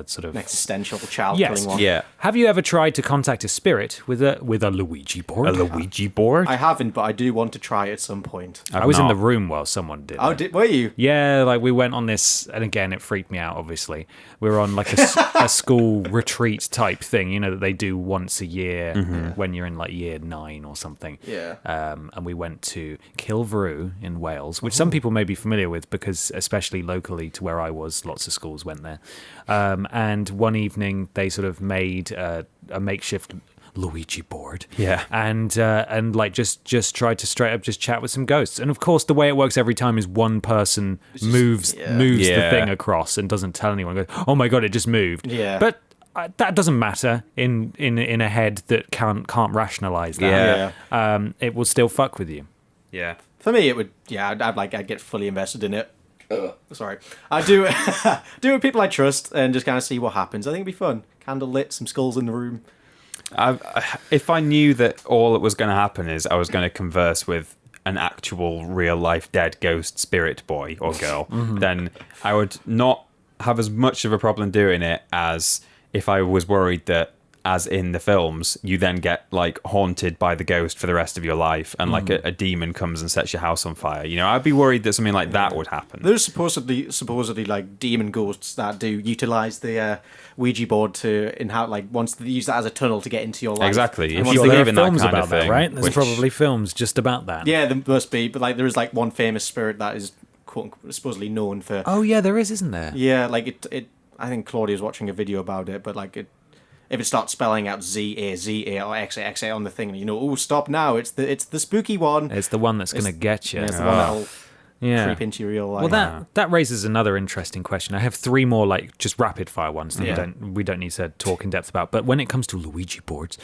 sort of An existential child Yes. killing one. Yeah. Have you ever tried to contact a spirit with a Luigi board? A Luigi board? I haven't, but I do want to try at some point. I was in not. the room while someone did. Oh, it. were you? Yeah, like we went on this, and again, it freaked me out, obviously. We were on like a school retreat type thing, you know, that they do once a year when you're in like year 9 or something. Yeah. And we went to Kilvaroo in Wales, which some people may be familiar with because, especially locally to where I was, lots of schools went there. And one evening, they sort of made a makeshift Luigi board. Yeah. And like just tried to straight up just chat with some ghosts. And of course the way it works every time is one person moves Yeah. the thing across and doesn't tell anyone. Goes, oh my god, it just moved. Yeah. But that doesn't matter in a head that can't rationalize that. Yeah. It will still fuck with you. Yeah. For me, it would. Yeah, I'd get fully invested in it. Sorry, I do do it with people I trust and just kind of see what happens. I think it'd be fun. Candle lit, some skulls in the room. If I knew that all that was going to happen is I was going to converse with an actual real life dead ghost spirit boy or girl, then I would not have as much of a problem doing it as if I was worried that, as in the films, you then get like haunted by the ghost for the rest of your life, and like a demon comes and sets your house on fire. You know, I'd be worried that something like that would happen. There's supposedly like demon ghosts that do utilize the Ouija board to once they use that as a tunnel to get into your life. Exactly. And If once you they- There believe are in that films kind about of that, thing, right? There's which- probably films just about that. yeah, there must be, but like there is like one famous spirit that is quote unquote, supposedly known for. Oh yeah, there is, isn't there? Yeah, like it. I think Claudia was watching a video about it, but like it. If it starts spelling out Z-A-Z-A or X-A-X-A on the thing, and you know, oh, stop now, it's the spooky one. It's the one that's going to get you. Yeah, it's the one that'll Yeah. creep into your real life. Well, that raises another interesting question. I have 3 more like just rapid fire ones that Yeah. we don't need to talk in depth about. But when it comes to Luigi boards,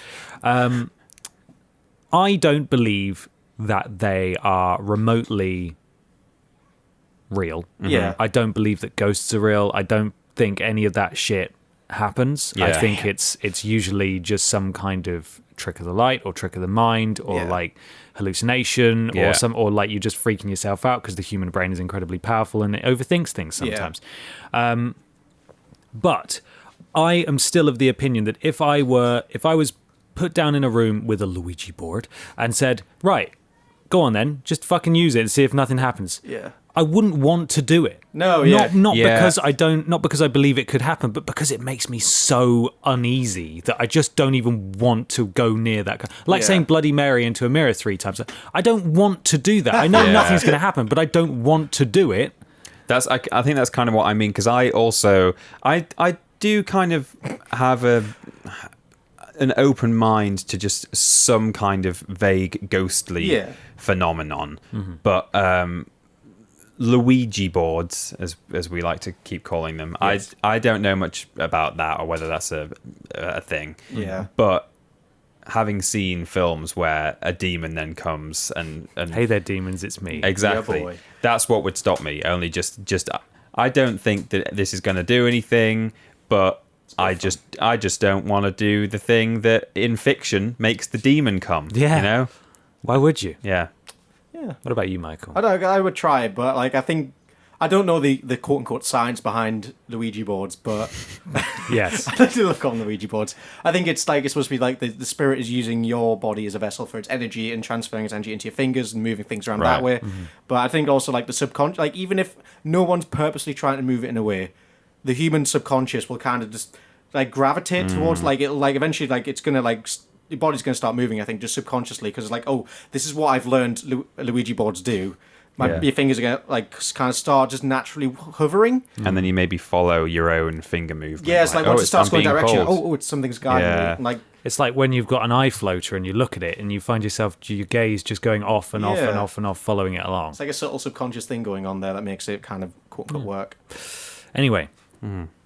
I don't believe that they are remotely real. Yeah. I don't believe that ghosts are real. I don't think any of that shit happens. I think it's usually just some kind of trick of the light or trick of the mind or like hallucination or like you're just freaking yourself out because the human brain is incredibly powerful and it overthinks things sometimes. But I am still of the opinion that if I was put down in a room with a Luigi board and said, right, go on then, just fucking use it and see if nothing happens. Yeah. I wouldn't want to do it. No, not because I believe it could happen, but because it makes me so uneasy that I just don't even want to go near that. Like saying Bloody Mary into a mirror 3 times. I don't want to do that. I know nothing's going to happen, but I don't want to do it. I think that's kind of what I mean, because I do kind of have an open mind to just some kind of vague ghostly phenomenon. But Luigi boards, as we like to keep calling them, I don't know much about that or whether that's a thing. Yeah. But having seen films where a demon then comes and hey there demons, it's me. Exactly. Yeah, boy. That's what would stop me. Only just I don't think that this is going to do anything, but I just don't want to do the thing that in fiction makes the demon come. Yeah. You know? Why would you? Yeah. Yeah. What about you, Michael? I would try it, but like I don't know the quote unquote science behind Luigi boards, but Yes. I like to look on Luigi boards. I think it's supposed to be like the spirit is using your body as a vessel for its energy and transferring its energy into your fingers and moving things around that way. Mm-hmm. But I think also like the subconscious, like even if no one's purposely trying to move it in a way, the human subconscious will kind of just like gravitate towards like it'll like eventually like it's gonna like your body's gonna start moving. I think just subconsciously because it's like, oh, this is what I've learned Luigi boards do. Your fingers are gonna like kind of start just naturally hovering, and then you maybe follow your own finger movement. Yeah, it's like once it starts going direction, pulled. it's something's guiding me. Like it's like when you've got an eye floater and you look at it and you find yourself your gaze just going off and off and off and off, following it along. It's like a subtle subconscious thing going on there that makes it kind of quote unquote work. Anyway,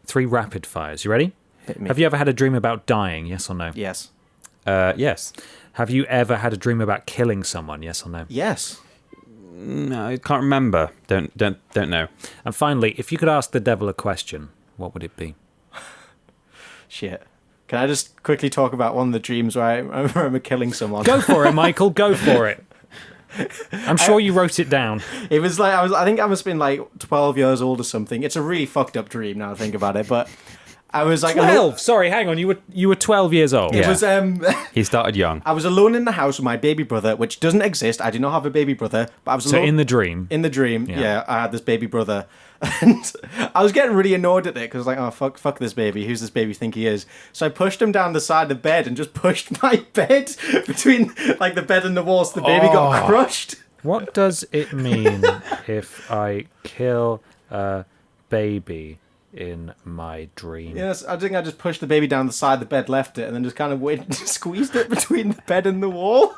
3 rapid fires. You ready? Hit me. Have you ever had a dream about dying? Yes or no? Yes. Yes. Have you ever had a dream about killing someone? Yes or no? Yes. No, I can't remember. Don't know. And finally, if you could ask the devil a question, what would it be? Shit. Can I just quickly talk about one of the dreams where I remember killing someone? Go for it, Michael. Go for it. I'm sure you wrote it down. It was like I think I must have been like 12 years old or something. It's a really fucked up dream now I think about it, but I was like 12. Sorry, hang on. You were 12 years old. It was He started young. I was alone in the house with my baby brother, which doesn't exist. I do not have a baby brother, but I was alone. So in the dream. In the dream, yeah, I had this baby brother, and I was getting really annoyed at it because like, oh fuck this baby. Who's this baby think he is? So I pushed him down the side of the bed and just pushed my bed between like the bed and the wall, so the baby got crushed. What does it mean if I kill a baby in my dream? Yes, I think I just pushed the baby down the side of the bed, left it, and then just kind of squeezed it between the bed and the wall.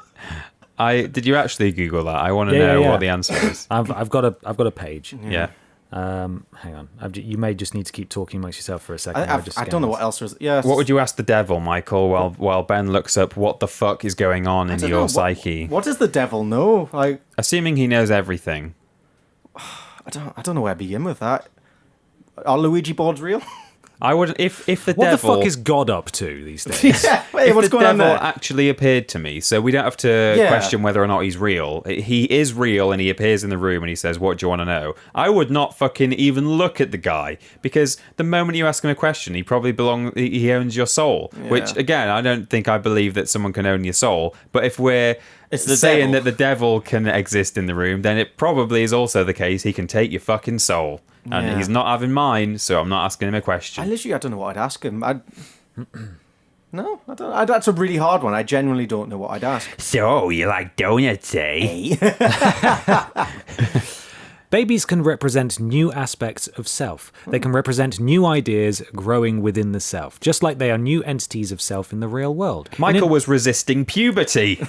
Did you actually Google that? I want to know what the answer is. I've got a page. Yeah. Hang on. You may just need to keep talking amongst yourself for a second. I don't know what else was. Yeah. What would you ask the devil, Michael, while Ben looks up what the fuck is going on in your psyche? What does the devil know? Like, assuming he knows everything. I don't know where to begin with that. Are Luigi boards real? I would if the devil. What the fuck is God up to these days? Wait, what's going on there? If the devil actually appeared to me, so we don't have to question whether or not he's real. He is real, and he appears in the room, and he says, "What do you want to know?" I would not fucking even look at the guy because the moment you ask him a question, he probably he owns your soul. Yeah. Which again, I don't think I believe that someone can own your soul. But if we're saying that the devil can exist in the room, then it probably is also the case he can take your fucking soul. And he's not having mine, so I'm not asking him a question. I don't know what I'd ask him. No, I don't. That's a really hard one. I genuinely don't know what I'd ask. So, you like donuts, eh? Babies can represent new aspects of self. They can represent new ideas growing within the self, just like they are new entities of self in the real world. Michael was resisting puberty.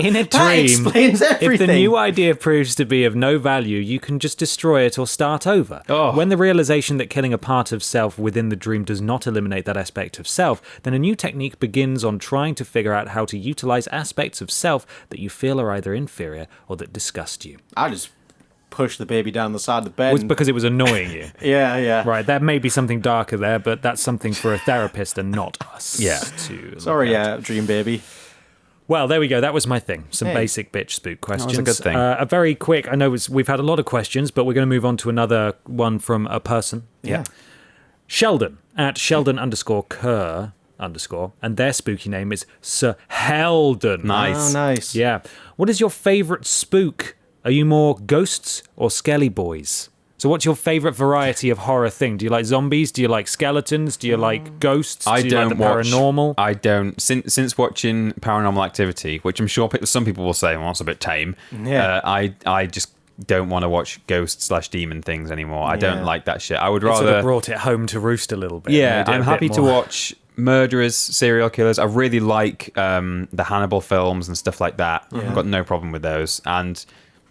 In a That dream, explains everything. if the new idea proves to be of no value, you can just destroy it or start over. Oh. When the realization that killing a part of self within the dream does not eliminate that aspect of self, then a new technique begins on trying to figure out how to utilize aspects of self that you feel are either inferior or that disgust you. I just push the baby down the side of the bed. Was because it was annoying you. Yeah. Right, there may be something darker there, but that's something for a therapist and not us. Yeah. Sorry, dream baby. Well, there we go. That was my thing. Some basic bitch spook questions. That was a good thing. A very quick, I know we've had a lot of questions, but we're going to move on to another one from a person. Yeah. Sheldon, at Sheldon_Kerr_, and their spooky name is Sir Heldon. Nice. Oh, nice. Yeah. What is your favourite spook? Are you more ghosts or skelly boys? So what's your favourite variety of horror thing? Do you like zombies? Do you like skeletons? Do you like ghosts? I Do you don't like the watch paranormal? I don't. Since watching Paranormal Activity, which I'm sure some people will say, well, it's a bit tame. Yeah. I just don't want to watch ghost/demon things anymore. I don't like that shit. I would It rather sort of brought it home to roost a little bit. Yeah, made it a I'm bit happy to more- watch murderers, serial killers. I really like the Hannibal films and stuff like that. I've got no problem with those. And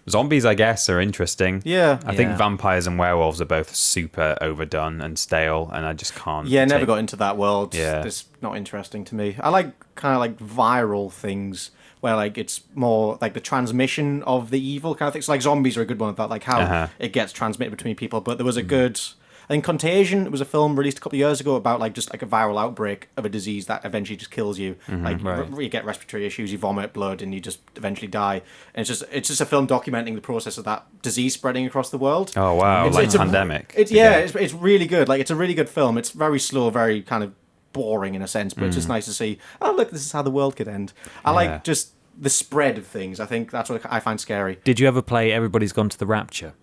zombies, I guess, are interesting. Yeah. I think Yeah. vampires and werewolves are both super overdone and stale, and I just can't. Yeah, never take- got into that world. Yeah. It's not interesting to me. I like kind of like viral things where like it's more like the transmission of the evil kind of things. So, like zombies are a good one of that, like how it gets transmitted between people. But there was a good, I think Contagion was a film released a couple of years ago about like just like a viral outbreak of a disease that eventually just kills you. Like you get respiratory issues, you vomit blood, and you just eventually die. And it's just a film documenting the process of that disease spreading across the world. Oh wow, It's a pandemic. It's really good. Like it's a really good film. It's very slow, very kind of boring in a sense, but it's just nice to see. Oh look, this is how the world could end. I like just the spread of things. I think that's what I find scary. Did you ever play Everybody's Gone to the Rapture?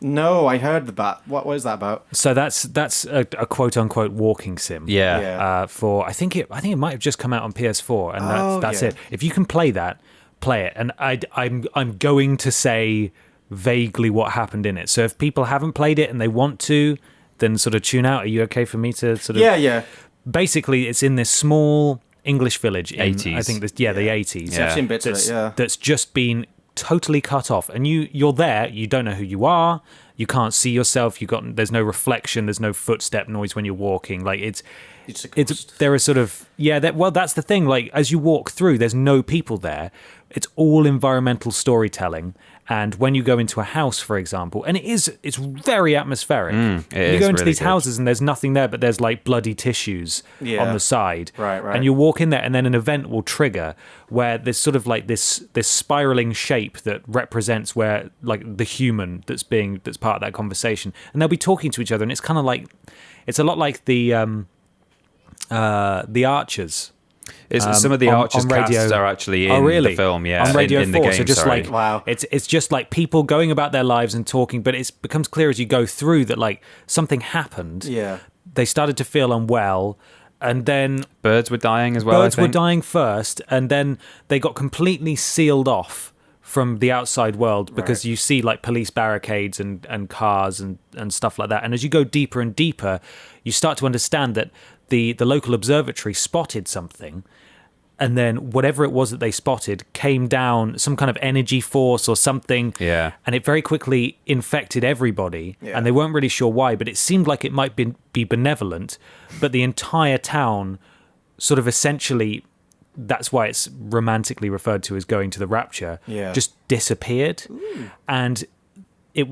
No, I heard that. What is that about? So that's a quote unquote walking sim. Yeah. For I think it might have just come out on PS4, and that's yeah. it. If you can play that, play it. And I'm going to say vaguely what happened in it. So if people haven't played it and they want to, then sort of tune out. Are you okay for me to sort of? Yeah. Basically, it's in this small English village in 80s. I think the 80s. Yeah. I've seen bits of it. Yeah. That's just been totally cut off, and you're there. You don't know who you are. You can't see yourself. There's no reflection. There's no footstep noise when you're walking. Like it's there is sort of that's the thing. Like as you walk through, there's no people there. It's all environmental storytelling. And when you go into a house, for example, and it's very atmospheric. You go into these houses and there's nothing there, but there's like bloody tissues on the side. Right. And you walk in there, and then an event will trigger where there's sort of like this spiraling shape that represents where like the human that's part of that conversation, and they'll be talking to each other, and it's kind of like it's a lot like the Archers. Some of the Archers on radio. casts are actually in the film, on Radio in 4. the game. So just sorry. like Wow. it's just like people going about their lives and talking, but it becomes clear as you go through that like something happened. Yeah. They started to feel unwell, and then birds were dying as well. birds I were think. dying first, and then they got completely sealed off from the outside world because you see like police barricades and cars and stuff like that. And as you go deeper and deeper, you start to understand that the local observatory spotted something, and then whatever it was that they spotted came down, some kind of energy force or something, and it very quickly infected everybody, and they weren't really sure why, but it seemed like it might be benevolent, but the entire town sort of essentially, that's why it's romantically referred to as going to the rapture, just disappeared. And it,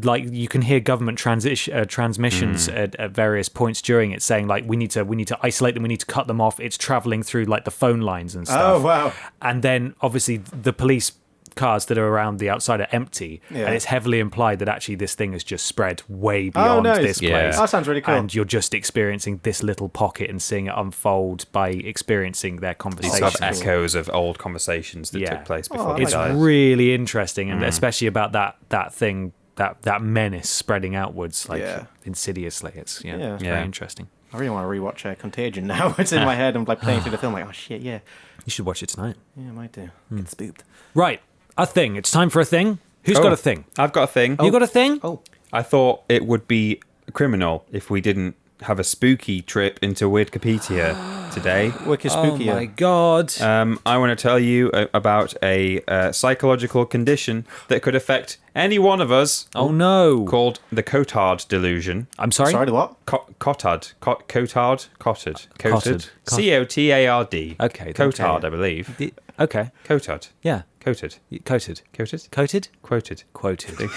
like, you can hear government transmissions at various points during it saying like we need to isolate them, we need to cut them off. It's traveling through like the phone lines and stuff. Oh wow. And then obviously the police cars that are around the outside are empty, and it's heavily implied that actually this thing has just spread way beyond this place. That sounds really cool. And you're just experiencing this little pocket and seeing it unfold by experiencing their These conversations. sort of echoes of old conversations that took place before he It's died. really interesting, and especially about that thing, that menace spreading outwards like insidiously. It's very interesting. I really want to rewatch Contagion now. It's in my head. I'm like playing through the film like, oh shit, yeah. You should watch it tonight. Yeah, I might do. Get spooked. Right, a thing. It's time for a thing. Who's got a thing? I've got a thing. You got a thing? Oh. I thought it would be criminal if we didn't have a spooky trip into Wikipedia today. Wicked Oh spooky. my god. I want to tell you about a psychological condition that could affect any one of us. Oh no. Called the Cotard delusion. I'm sorry? Sorry, the what? Cotard. Cotard. Cotard. Cotard. Cotard. Okay. Cotard, I believe. Okay. I believe. Okay. Cotard. Yeah. Coated. Coated. Coated? Coated? Quoted. Quoted.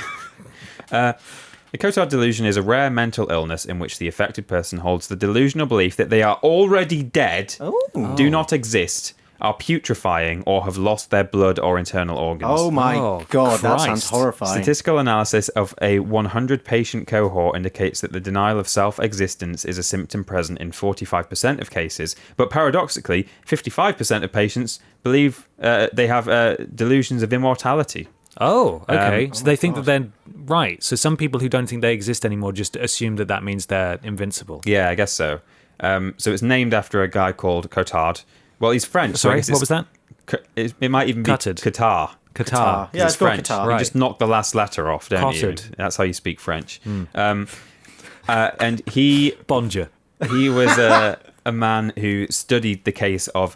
The Cotard delusion is a rare mental illness in which the affected person holds the delusional belief that they are already dead, do not exist, are putrefying, or have lost their blood or internal organs. Oh my God, that sounds Christ. horrifying. Statistical analysis of a 100-patient cohort indicates that the denial of self-existence is a symptom present in 45% of cases, but paradoxically, 55% of patients believe they have delusions of immortality. Oh, okay. So they think that they're right. So some people who don't think they exist anymore just assume that means they're invincible. Yeah, I guess so. So it's named after a guy called Cotard. Well, he's French. Sorry, so what was that? It might even be Cutted. Qatar. Qatar. Yeah, it's called French. Qatar. You Right. just knock the last letter off, don't Cotted. you? That's how you speak French. And he Bonjour. was a man who studied the case of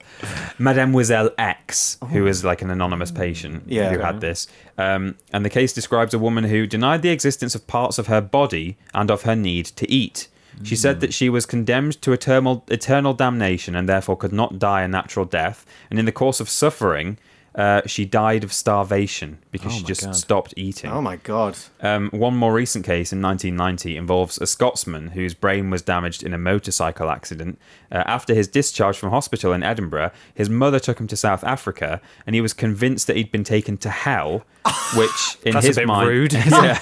Mademoiselle X, who is like an anonymous patient who had this. And the case describes a woman who denied the existence of parts of her body and of her need to eat. She said that she was condemned to eternal damnation and therefore could not die a natural death. And in the course of suffering, she died of starvation because she just stopped eating. Oh my God. One more recent case in 1990 involves a Scotsman whose brain was damaged in a motorcycle accident. After his discharge from hospital in Edinburgh, his mother took him to South Africa, and he was convinced that he'd been taken to hell, which in That's his a bit mind, rude. yeah,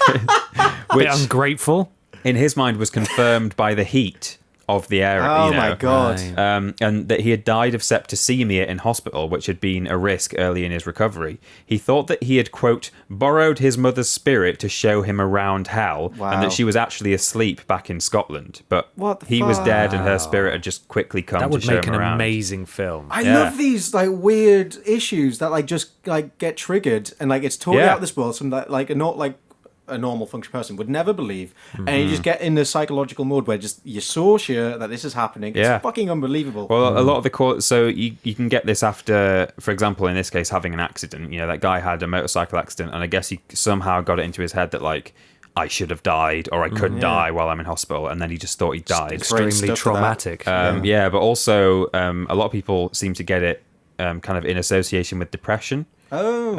A bit ungrateful. in his mind was confirmed by the heat of the area. Oh my God. Right. And that he had died of septicemia in hospital, which had been a risk early in his recovery. He thought that he had, quote, borrowed his mother's spirit to show him around hell, and that she was actually asleep back in Scotland. But What the he was fuck? dead, and her spirit had just quickly come That to would show make him an around. amazing film. I Yeah. love these like weird issues that like just like get triggered and like it's totally Yeah. out of this world. Some that like a normal function person would never believe, and you just get in this psychological mode where just you're so sure that this is happening. It's Yeah. fucking unbelievable. Well, a lot of the court, so you can get this after, for example, in this case, having an accident. You know, that guy had a motorcycle accident, and I guess he somehow got it into his head that like I should have died or I could die while I'm in hospital, and then he just thought he died. Extremely stuff to that. traumatic. Yeah, but also a lot of people seem to get it kind of in association with depression. Oh,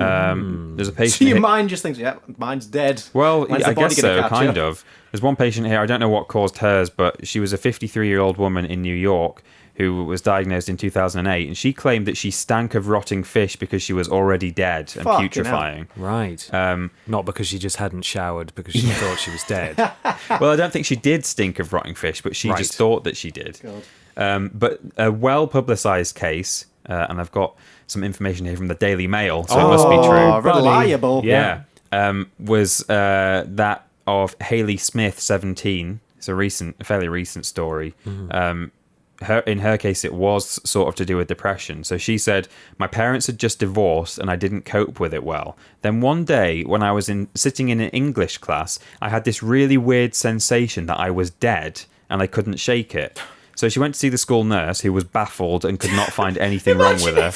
There's a patient. so your here- mind just thinks, yeah, mine's dead. Well, When's the I body guess gonna so, catch kind up? of. There's one patient here. I don't know what caused hers, but she was a 53-year-old woman in New York who was diagnosed in 2008, and she claimed that she stank of rotting fish because she was already dead and Fucking putrefying. Right. Not because she just hadn't showered because she thought she was dead. Well, I don't think she did stink of rotting fish, but she Right. just thought that she did. But a well-publicized case, and I've got some information here from the Daily Mail, so it must be true. Oh, reliable. Yeah. Was that of Hayley Smith, 17. It's a fairly recent story. In her case, it was sort of to do with depression. So she said, my parents had just divorced and I didn't cope with it well. Then one day when I was sitting in an English class, I had this really weird sensation that I was dead and I couldn't shake it. So she went to see the school nurse, who was baffled and could not find anything wrong with her.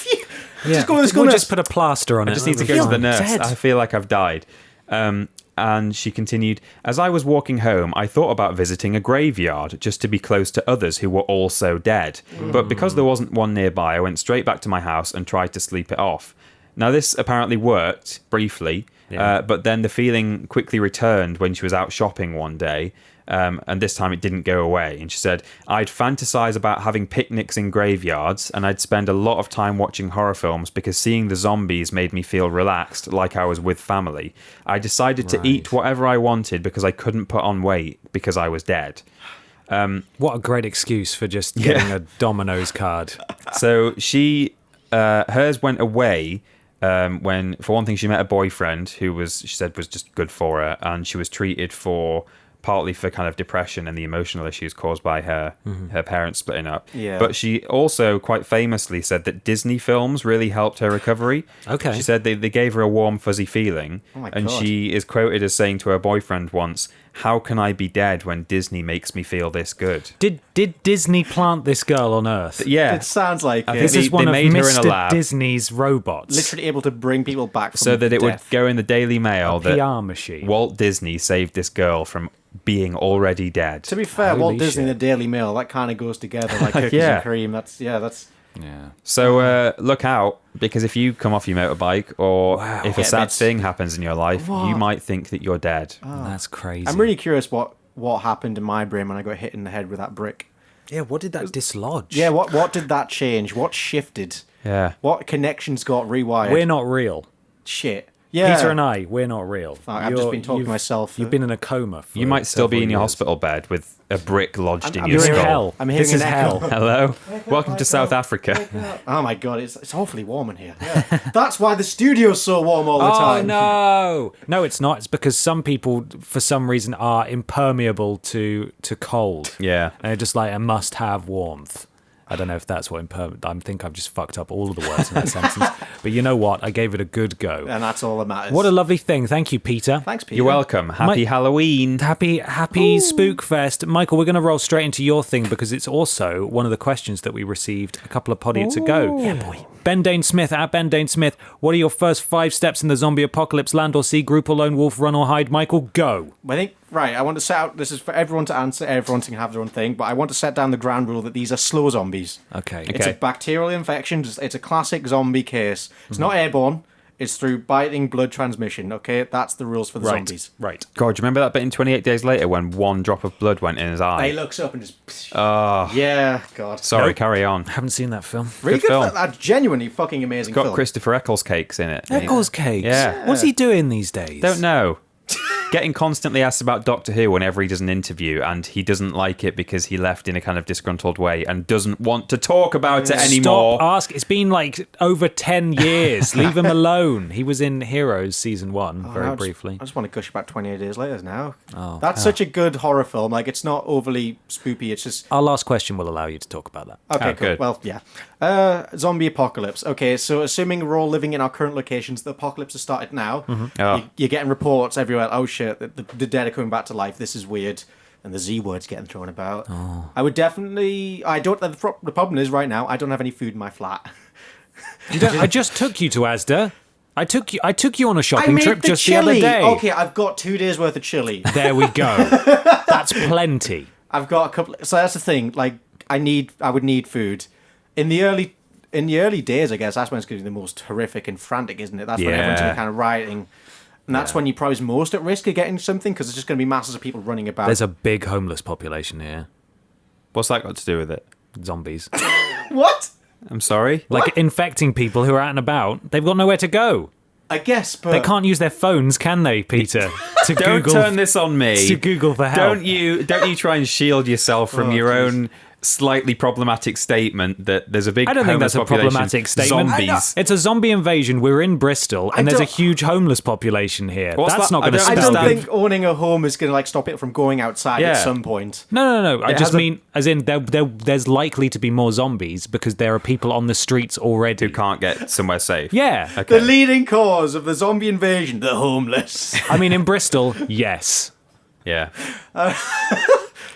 Just go to the school We'll nurse. just put a plaster on it. I just need to go to the nurse. I feel like I've died. And she continued, as I was walking home, I thought about visiting a graveyard just to be close to others who were also dead. But because there wasn't one nearby, I went straight back to my house and tried to sleep it off. Now, this apparently worked briefly, but then the feeling quickly returned when she was out shopping one day. And this time it didn't go away. And she said, I'd fantasize about having picnics in graveyards, and I'd spend a lot of time watching horror films because seeing the zombies made me feel relaxed, like I was with family. I decided to eat whatever I wanted because I couldn't put on weight because I was dead. What a great excuse for just getting a Domino's card. So hers went away when, for one thing, she met a boyfriend who she said was just good for her, and she was treated partly for kind of depression and the emotional issues caused by her parents splitting up. Yeah. But she also quite famously said that Disney films really helped her recovery. Okay. She said they gave her a warm, fuzzy feeling. Oh my and God. she is quoted as saying to her boyfriend once, how can I be dead when Disney makes me feel this good? Did Disney plant this girl on Earth? Yeah. It sounds like I think This is one they of made her in a Mr. lab. Disney's robots. literally able to bring people back from So that it would death. go in the Daily Mail that PR machine. Walt Disney saved this girl from being already dead. To be fair, Holy Walt Disney shit. and the Daily Mail, that kind of goes together like cookies Yeah. and cream. That's Yeah. So look out, because if you come off your motorbike or if a Get sad bits. thing happens in your life, you might think that you're dead. That's crazy. I'm really curious what happened in my brain when I got hit in the head with that brick. Yeah, what did that dislodge? Yeah, what did that change? What shifted? Yeah. What connections got rewired? We're not real. Shit. Yeah. Peter and I, we're not real. I've just been talking to myself. You've been in a coma. For You might still be in your several years. hospital bed with a brick lodged in I'm your You're in skull. hell. I'm hearing This is an echo. hell. Hello. Welcome to South Africa. Oh my god, it's awfully warm in here. Yeah. That's why the studio's so warm all the Oh time. no, it's not. It's because some people, for some reason, are impermeable to cold. Yeah. And they're just like a must-have warmth. I don't know if that's what impermeable. I think I've just fucked up all of the words in that sentence. But you know what? I gave it a good go. And that's all that matters. What a lovely thing. Thank you, Peter. Thanks, Peter. You're welcome. Happy Halloween. Happy Spook Fest. Michael, we're going to roll straight into your thing because it's also one of the questions that we received a couple of podiots ago. Yeah, boy. Ben Dane Smith, at Ben Dane Smith, what are your first 5 steps in the zombie apocalypse? Land or sea, group or lone wolf, run or hide? Michael, go. I think, right, I want to set out, this is for everyone to answer, everyone can have their own thing, but I want to set down the ground rule that these are slow zombies. Okay. It's a bacterial infection, it's a classic zombie case. It's not airborne, it's through biting blood transmission, okay? That's the rules for the zombies. Right. God, do you remember that bit in 28 Days Later when one drop of blood went in his eye? He looks up and just... yeah, God. Sorry, Nope. carry on. Haven't seen that film. Really good good film. That's genuinely fucking amazing Got film. Christopher Eccles cakes in it. Eccles cakes. Yeah. What's he doing these days? Don't know. Getting constantly asked about Doctor Who whenever he does an interview, and he doesn't like it because he left in a kind of disgruntled way and doesn't want to talk about it anymore. Stop ask. It's been like over 10 years. Leave him alone. He was in Heroes season 1 very briefly. I just want to gush about 28 Days Later now. That's such a good horror film. Like, it's not overly spoopy, it's just... Our last question will allow you to talk about that. Okay, Oh, cool. good. Well, yeah. Zombie apocalypse. Okay, so assuming we're all living in our current locations, the apocalypse has started now. Oh. You're getting reports everywhere. Oh shit, the dead are coming back to life. This is weird. And the Z word's getting thrown about. I would definitely... I don't... The problem is, right now, I don't have any food in my flat. I just took you to Asda. I took you on a I shopping made trip the just chili. the other day. Okay, I've got 2 days worth of chili. There we go. That's plenty. I've got a couple. So that's the thing. Like, I would need food. In the early days, I guess that's when it's going to be the most horrific and frantic, isn't it? That's when everyone's Yeah. kind of rioting, and that's when you're probably most at risk of getting something because there's just going to be masses of people running about. There's a big homeless population here. What's that got to do with it? Zombies. What? I'm sorry? Like infecting people who are out and about. They've got nowhere to go. I guess, but They can't use their phones, can they, Peter? To Don't Google, turn this on me. to Google for help. Don't you try and shield yourself from your own slightly problematic statement that there's a big I don't think homeless that's a population. problematic statement. Zombies. It's a zombie invasion. We're in Bristol, and there's a don't- huge homeless population here. What's That's that? not going to I I stop don't understand. think owning a home is going to like stop it from going outside Yeah. at some point. No. I It just has a- mean, as in, there's likely to be more zombies because there are people on the streets already. Who can't get somewhere safe. Yeah. Okay. The leading cause of the zombie invasion, the homeless. I mean, in Bristol, yes. Yeah.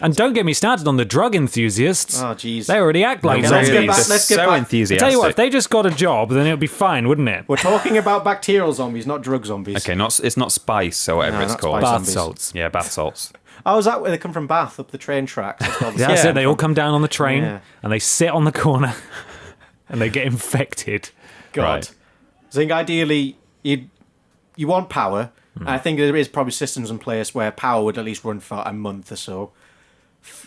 And don't get me started on the drug enthusiasts. Oh, jeez. They already act like Let's get zombies. back- let's get so back- enthusiastic. I tell you what, if they just got a job, then it would be fine, wouldn't it? We're talking about bacterial zombies, not drug zombies. Okay, it's not spice or whatever No, it's not called. spice. Bath zombies. salts. Yeah, bath salts. Oh, is that where they come from? Bath up the train tracks. That's where That's Yeah. it. They all come down on the train Yeah. and they sit on the corner and they get infected. God. Right. I think ideally you want power. And I think there is probably systems in place where power would at least run for a month or so.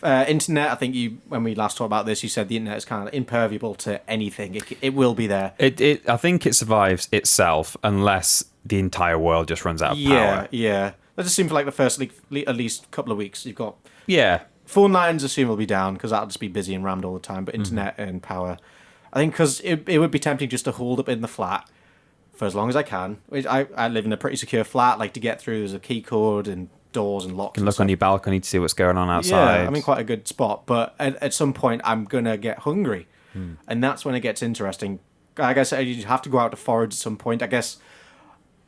Internet, I think when we last talked about this, you said the internet is kind of impermeable to anything. It will be there. I think it survives itself unless the entire world just runs out of power. Yeah. That just seems like the first at least couple of weeks you've got. Yeah. Phone lines, assume will be down because that'll just be busy and rammed all the time. But internet and power, I think, because it would be tempting just to hold up in the flat for as long as I can. I live in a pretty secure flat. Like to get through, there's a key code and doors and locks. You can and look stuff. on your balcony to see what's going on outside. Yeah, I'm in quite a good spot. But at some point, I'm gonna get hungry, and that's when it gets interesting. I guess you have to go out to forage at some point. I guess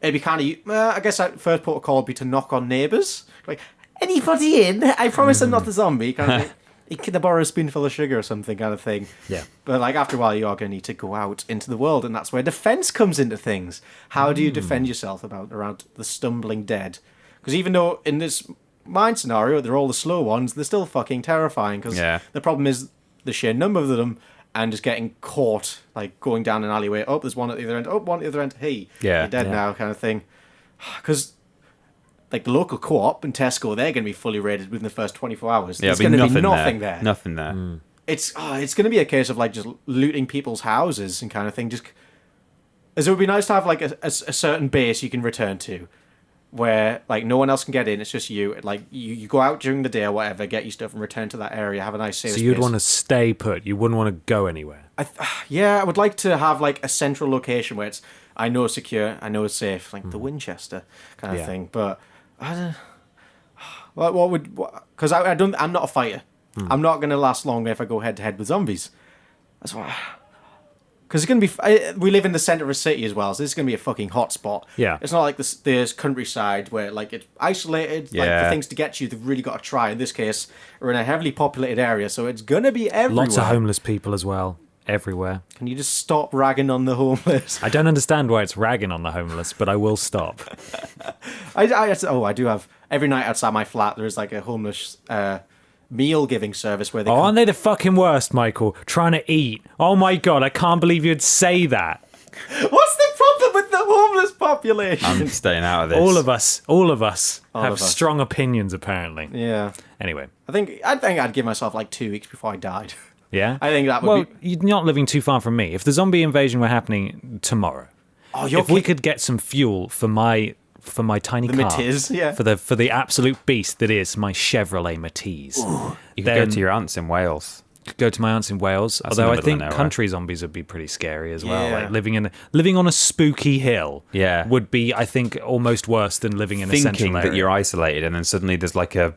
it'd be kind of. I guess first protocol would be to knock on neighbours. Like, anybody in? I promise I'm not the zombie. Kind of thing. Can I borrow a spoonful of sugar or something, kind of thing. Yeah. But like after a while, you are going to need to go out into the world, and that's where defense comes into things. How do you defend yourself around the stumbling dead? Because even though in this mine scenario they're all the slow ones, they're still fucking terrifying. Because Yeah. the problem is the sheer number of them, and just getting caught, like going down an alleyway. Oh, there's one at the other end. Oh, one at the other end. Hey, you're dead now, kind of thing. Because like the local co-op and Tesco, they're going to be fully raided within the first 24 hours. Yeah, There's going to be nothing there. Nothing there. It's going to be a case of like just looting people's houses and kind of thing. Just as it would be nice to have like a certain base you can return to, where like no one else can get in. It's just you. Like you go out during the day or whatever, get your stuff and return to that area. Have a nice safe. So you'd want to stay put. You wouldn't want to go anywhere. I would like to have like a central location where it's I know it's secure, I know it's safe, like the Winchester kind of thing. But I don't. What would? Because I don't. I'm not a fighter. I'm not going to last long if I go head to head with zombies. That's why. Because it's going to be... we live in the centre of a city as well, so this is going to be a fucking hotspot. Yeah. It's not like this countryside where like it's isolated. Like for things to get you, they've really got to try. In this case, we're in a heavily populated area, so it's going to be everywhere. Lots of homeless people as well. Everywhere. Can you just stop ragging on the homeless? I don't understand why it's ragging on the homeless, but I will stop. I do have... Every night outside my flat, there is like a homeless... meal giving service where they aren't they the fucking worst, Michael? Trying to eat. Oh my god, I can't believe you'd say that. What's the problem with the homeless population? I'm staying out of this. All of us have strong opinions, apparently. Yeah. Anyway. I think I'd give myself like 2 weeks before I died. Yeah? I think that would be... you're not living too far from me. If the zombie invasion were happening tomorrow, we could get some fuel for my tiny car, Matiz, for the absolute beast that is my Chevrolet Matiz. You could go to your aunt's in Wales. Go to my aunt's in Wales. That's although I think country zombies would be pretty scary as well. Yeah. Like living on a spooky hill would be, I think, almost worse than living in a central area. That you're isolated and then suddenly there's like a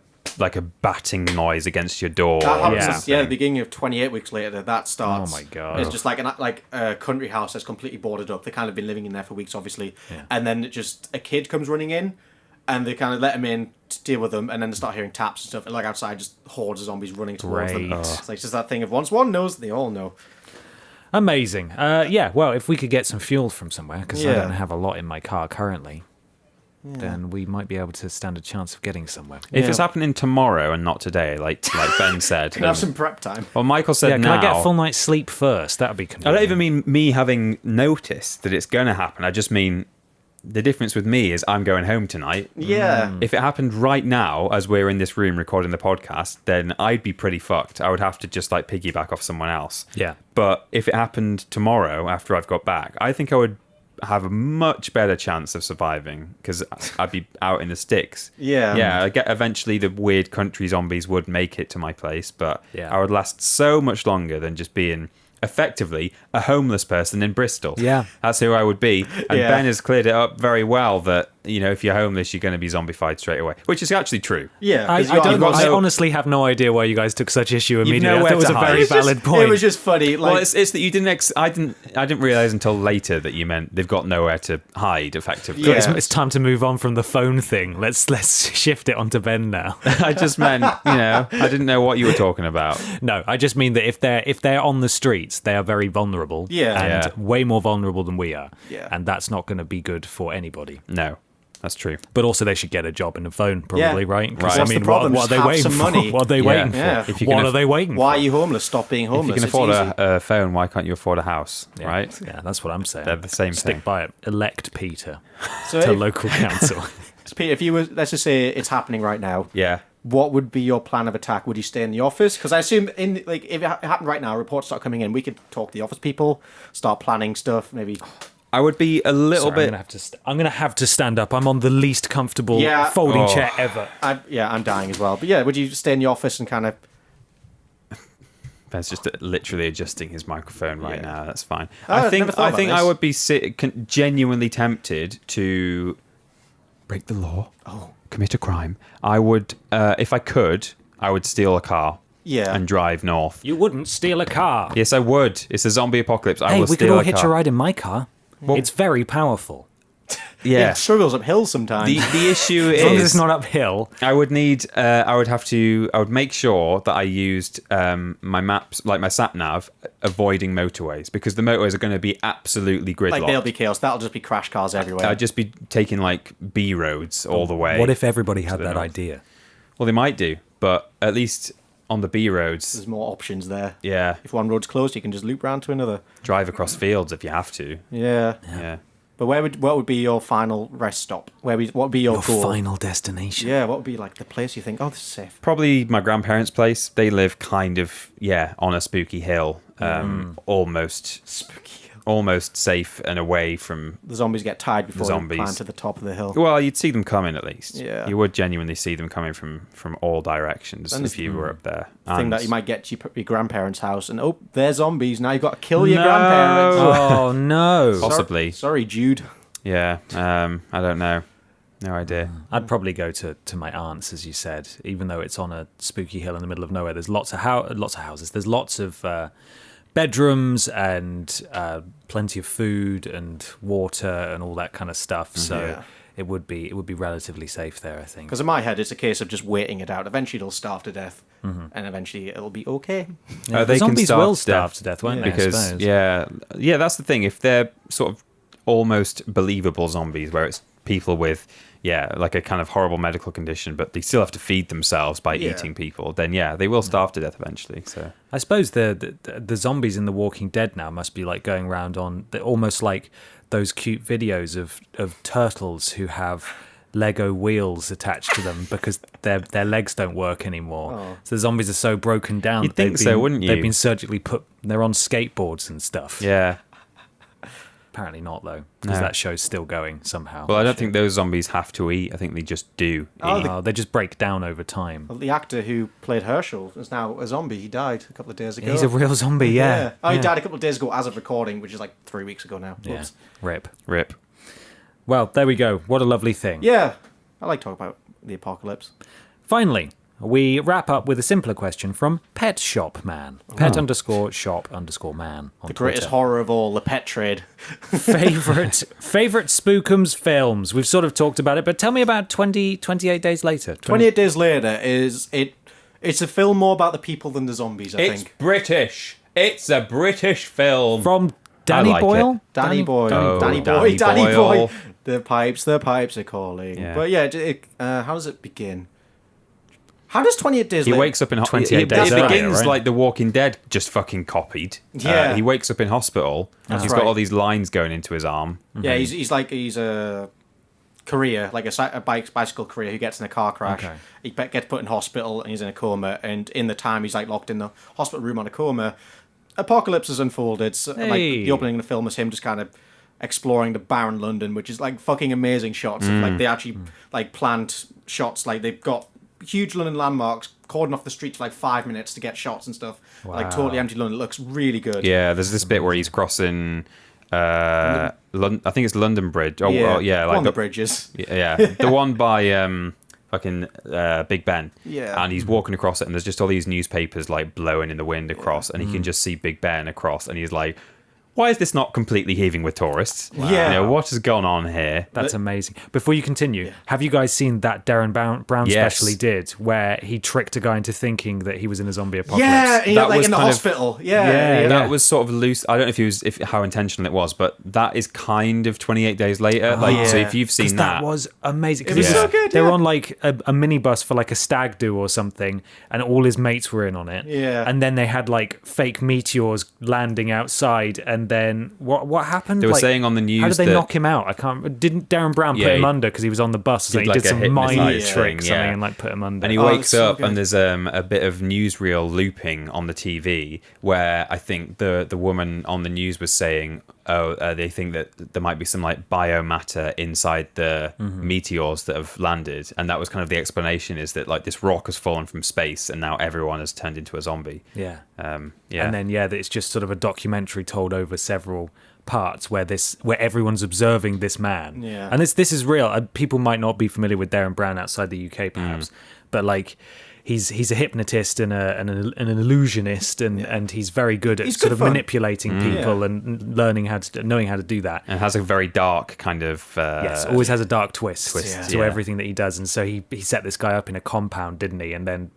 batting noise against your door. That happens. The beginning of 28 weeks later, that starts. Oh my god! It's just like a country house that's completely boarded up. They kind of been living in there for weeks, obviously, and then just a kid comes running in, and they kind of let him in to deal with them, and then they start hearing taps and stuff, and like outside, just hordes of zombies running towards them. It's like just that thing of once one knows, they all know. Amazing. Well, if we could get some fuel from somewhere, because I don't have a lot in my car currently. Then we might be able to stand a chance of getting somewhere. If it's happening tomorrow and not today, like Ben said. Can have some prep time. Well, Michael said can I get a full night's sleep first? That would be convenient. I don't even mean me having noticed that it's going to happen. I just mean the difference with me is I'm going home tonight. Yeah. If it happened right now, as we're in this room recording the podcast, then I'd be pretty fucked. I would have to just like piggyback off someone else. Yeah. But if it happened tomorrow after I've got back, I think I would have a much better chance of surviving because I'd be out in the sticks. Yeah. I get eventually the weird country zombies would make it to my place, but I would last so much longer than just being effectively a homeless person in Bristol. Yeah. That's who I would be. And Ben has cleared it up very well that, you know, if you're homeless, you're going to be zombified straight away, which is actually true. Yeah. I honestly have no idea why you guys took such issue immediately. That was a very valid point. It was just funny. Like, well, it's that you didn't. I didn't realize until later that you meant they've got nowhere to hide effectively. Yeah. It's time to move on from the phone thing. Let's shift it onto Ben now. I just meant, I didn't know what you were talking about. No, I just mean that if they're on the streets, they are very vulnerable. Yeah. And way more vulnerable than we are. Yeah. And that's not going to be good for anybody. No. That's true. But also they should get a job in the phone, probably, right? Right. I mean, what are they waiting for? Money. What are they waiting for? If you what are they waiting for? Why are you homeless? Stop being homeless. If you can afford a phone, why can't you afford a house, right? Yeah, that's what I'm saying. They're the same Stick thing. by it. Elect Peter So to local council. Peter, if you were, let's just say it's happening right now. Yeah. What would be your plan of attack? Would you stay in the office? Because I assume if it happened right now, reports start coming in, we could talk to the office people, start planning stuff, maybe. I would be a little bit. I'm gonna have to stand up. I'm on the least comfortable folding chair ever. I'm dying as well. But yeah, would you stay in the office and kind of? Ben's just literally adjusting his microphone right now. That's fine. I I think this. I would be genuinely tempted to break the law. Commit a crime. I would, if I could, I would steal a car. Yeah. And drive north. You wouldn't steal a car. Yes, I would. It's a zombie apocalypse. I will steal a car. We could all hitch a ride in my car. It's very powerful. Yeah. It struggles up hills sometimes. The issue as long as is it's not uphill. I would make sure that I used my maps, like my sat nav, avoiding motorways because the motorways are going to be absolutely gridlocked. Like they'll be chaos. That'll just be crash cars everywhere. I'd just be taking like B roads all the way. What if everybody had that idea? Well, they might do, but at least on the B roads. There's more options there. Yeah. If one road's closed, you can just loop round to another. Drive across fields if you have to. Yeah. But what would be your final rest stop? What would be your goal? final destination? Yeah, what would be like the place you think, oh, this is safe? Probably my grandparents' place. They live kind of, on a spooky hill. Almost Spooky. almost safe and away from The zombies get tired before zombies. they climb to the top of the hill. Well, you'd see them coming at least. Yeah. You would genuinely see them coming from all directions And if you were up there. The thing And- that you might get to your grandparents' house and, oh, they're zombies. Now you've got to kill your grandparents. Oh no! Possibly. Sorry, Jude. Yeah. I don't know. No idea. I'd probably go to my aunt's, as you said, even though it's on a spooky hill in the middle of nowhere. There's lots of houses. There's lots of bedrooms and plenty of food and water and all that kind of stuff. So Yeah. it would be relatively safe there, I think. Because in my head, it's a case of just waiting it out. Eventually, it'll starve to death, and eventually, it'll be okay. Yeah, they the can zombies starve will to starve death to death, won't they? I Because suppose? yeah, that's the thing. If they're sort of almost believable zombies, where it's people with like a kind of horrible medical condition, but they still have to feed themselves by Yeah. eating people, then they will starve to death eventually. So I suppose the zombies in The Walking Dead now must be like going around on almost like those cute videos of turtles who have Lego wheels attached to them because their legs don't work anymore. Oh. So the zombies are so broken down. You'd that think so, wouldn't you? They've been surgically put. They're on skateboards and stuff. yeah. Apparently not though, because No. that show's still going somehow. Well, I don't think those zombies have to eat. I think they just do Oh, eat. They just break down over time. Well, the actor who played Herschel is now a zombie. He died a couple of days ago. He's a real zombie, yeah. Oh, he Yeah. died a couple of days ago as of recording, which is like 3 weeks ago now. Yeah. Oops. Rip. Rip. Well, there we go. What a lovely thing. Yeah. I like talking about the apocalypse. Finally, we wrap up with a simpler question from Pet Shop Man. Pet_shop_man on The greatest Twitter. horror of all, the pet trade. Favorite Spookums films. We've sort of talked about it, but tell me about 28 Days Later. 28 Days Later it's a film more about the people than the zombies, I It's think. British. It's a British film. From Danny like Boyle? it. Danny Boy. Oh, Danny Danny Boy. Boyle. The pipes are calling. Yeah. But yeah, how does it begin? How does 28 Days He Later... wakes up in 28 It days earlier, begins right? like The Walking Dead, just fucking copied. Yeah. He wakes up in hospital. That's He's right. got all these lines going into his arm. Yeah, he's a courier, like a bicycle courier who gets in a car crash. Okay. He gets put in hospital and he's in a coma. And in the time he's like locked in the hospital room on a coma, apocalypse has unfolded. So, like Hey. the opening of the film is him just kind of exploring the barren London, which is like fucking amazing shots. Of, like they actually like planned shots. Like they've got huge London landmarks, cordon off the street for like 5 minutes to get shots and stuff. Like totally empty London. It looks really good. Yeah, there's this bit where he's crossing. I think it's London Bridge. Oh, Yeah, well, yeah, one like of the bridges. Yeah, the one by fucking Big Ben. Yeah. And he's walking across it, and there's just all these newspapers like blowing in the wind across, and he can just see Big Ben across, and he's like, "Why is this not completely heaving with tourists? Yeah. You know, what has gone on here?" That's amazing. Before you continue, have you guys seen that Darren Brown Yes. special he did, where he tricked a guy into thinking that he was in a zombie apocalypse? Yeah, and That like was in the kind of- hospital. Yeah. That was sort of loose. I don't know if how intentional it was, but that is kind of 28 Days Later. Like, so yeah. if you've seen 'Cause that was amazing. 'Cause It was this so is- good, They were yeah. on like a minibus for like a stag do or something, and all his mates were in on it. Yeah. And then they had like fake meteors landing outside, and then what happened? They were Like, saying on the news how did they that- knock him out? I can't. Didn't Darren Brown put Yeah, him he under because he was on the bus? So did he like did a some mind hypnotising trick, thing, something, yeah. and like put him under. And he Oh, wakes it's so up and good. there's a bit of newsreel looping on the TV where I think the woman on the news was saying, they think that there might be some like biomatter inside the meteors that have landed, and that was kind of the explanation, is that like this rock has fallen from space and now everyone has turned into a zombie. Yeah. Yeah. And then that it's just sort of a documentary told over several parts where everyone's observing this man. Yeah. And this is real. People might not be familiar with Darren Brown outside the UK perhaps, but like he's a hypnotist and an illusionist, and he's very good at He's sort good of fun. manipulating people Yeah. and knowing how to do that. and has a very dark kind of Yes, always has a dark twist, Twist, to yeah. everything that he does. And so he set this guy up in a compound, didn't he? And then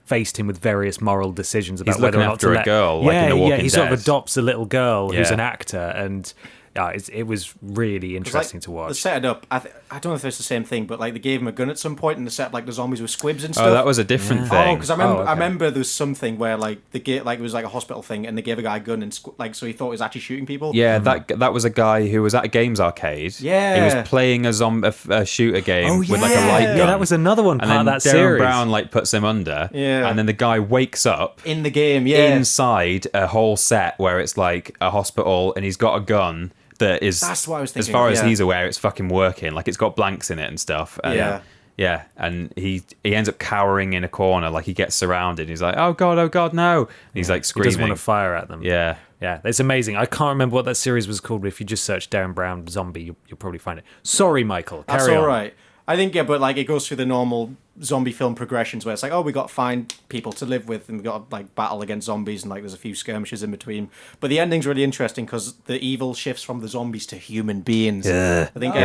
faced him with various moral decisions about He's whether looking or not after to a let... girl, like in The Walking he sort of Dead. adopts a little girl who's Yeah. an actor, and it was really interesting to watch. They set it up. I don't know if it's the same thing, but like they gave him a gun at some point, and they set up like the zombies with squibs and stuff. Oh, that was a different thing. Oh, because I remember there was something where like it was like a hospital thing, and they gave a guy a gun and so he thought he was actually shooting people. Yeah, that was a guy who was at a games arcade. Yeah, he was playing a shooter game with like a light gun. Yeah, that was another one part of that Darren series. Brown like puts him under. Yeah, and then the guy wakes up in the game. Yeah, inside a whole set where it's like a hospital, and he's got a gun. That's what I was thinking. As far as he's aware, it's fucking working. Like it's got blanks in it and stuff. And, yeah, and he ends up cowering in a corner, like he gets surrounded. He's like, "Oh god, no!" And he's like screaming. He doesn't want to fire at them. Yeah, it's amazing. I can't remember what that series was called, but if you just search Darren Brown zombie, you'll probably find it. Sorry, Michael. Carry on. That's all right. I think but like it goes through the normal zombie film progressions where it's like, we got to find people to live with, and we got to like battle against zombies, and like there's a few skirmishes in between. But the ending's really interesting because the evil shifts from the zombies to human beings. I think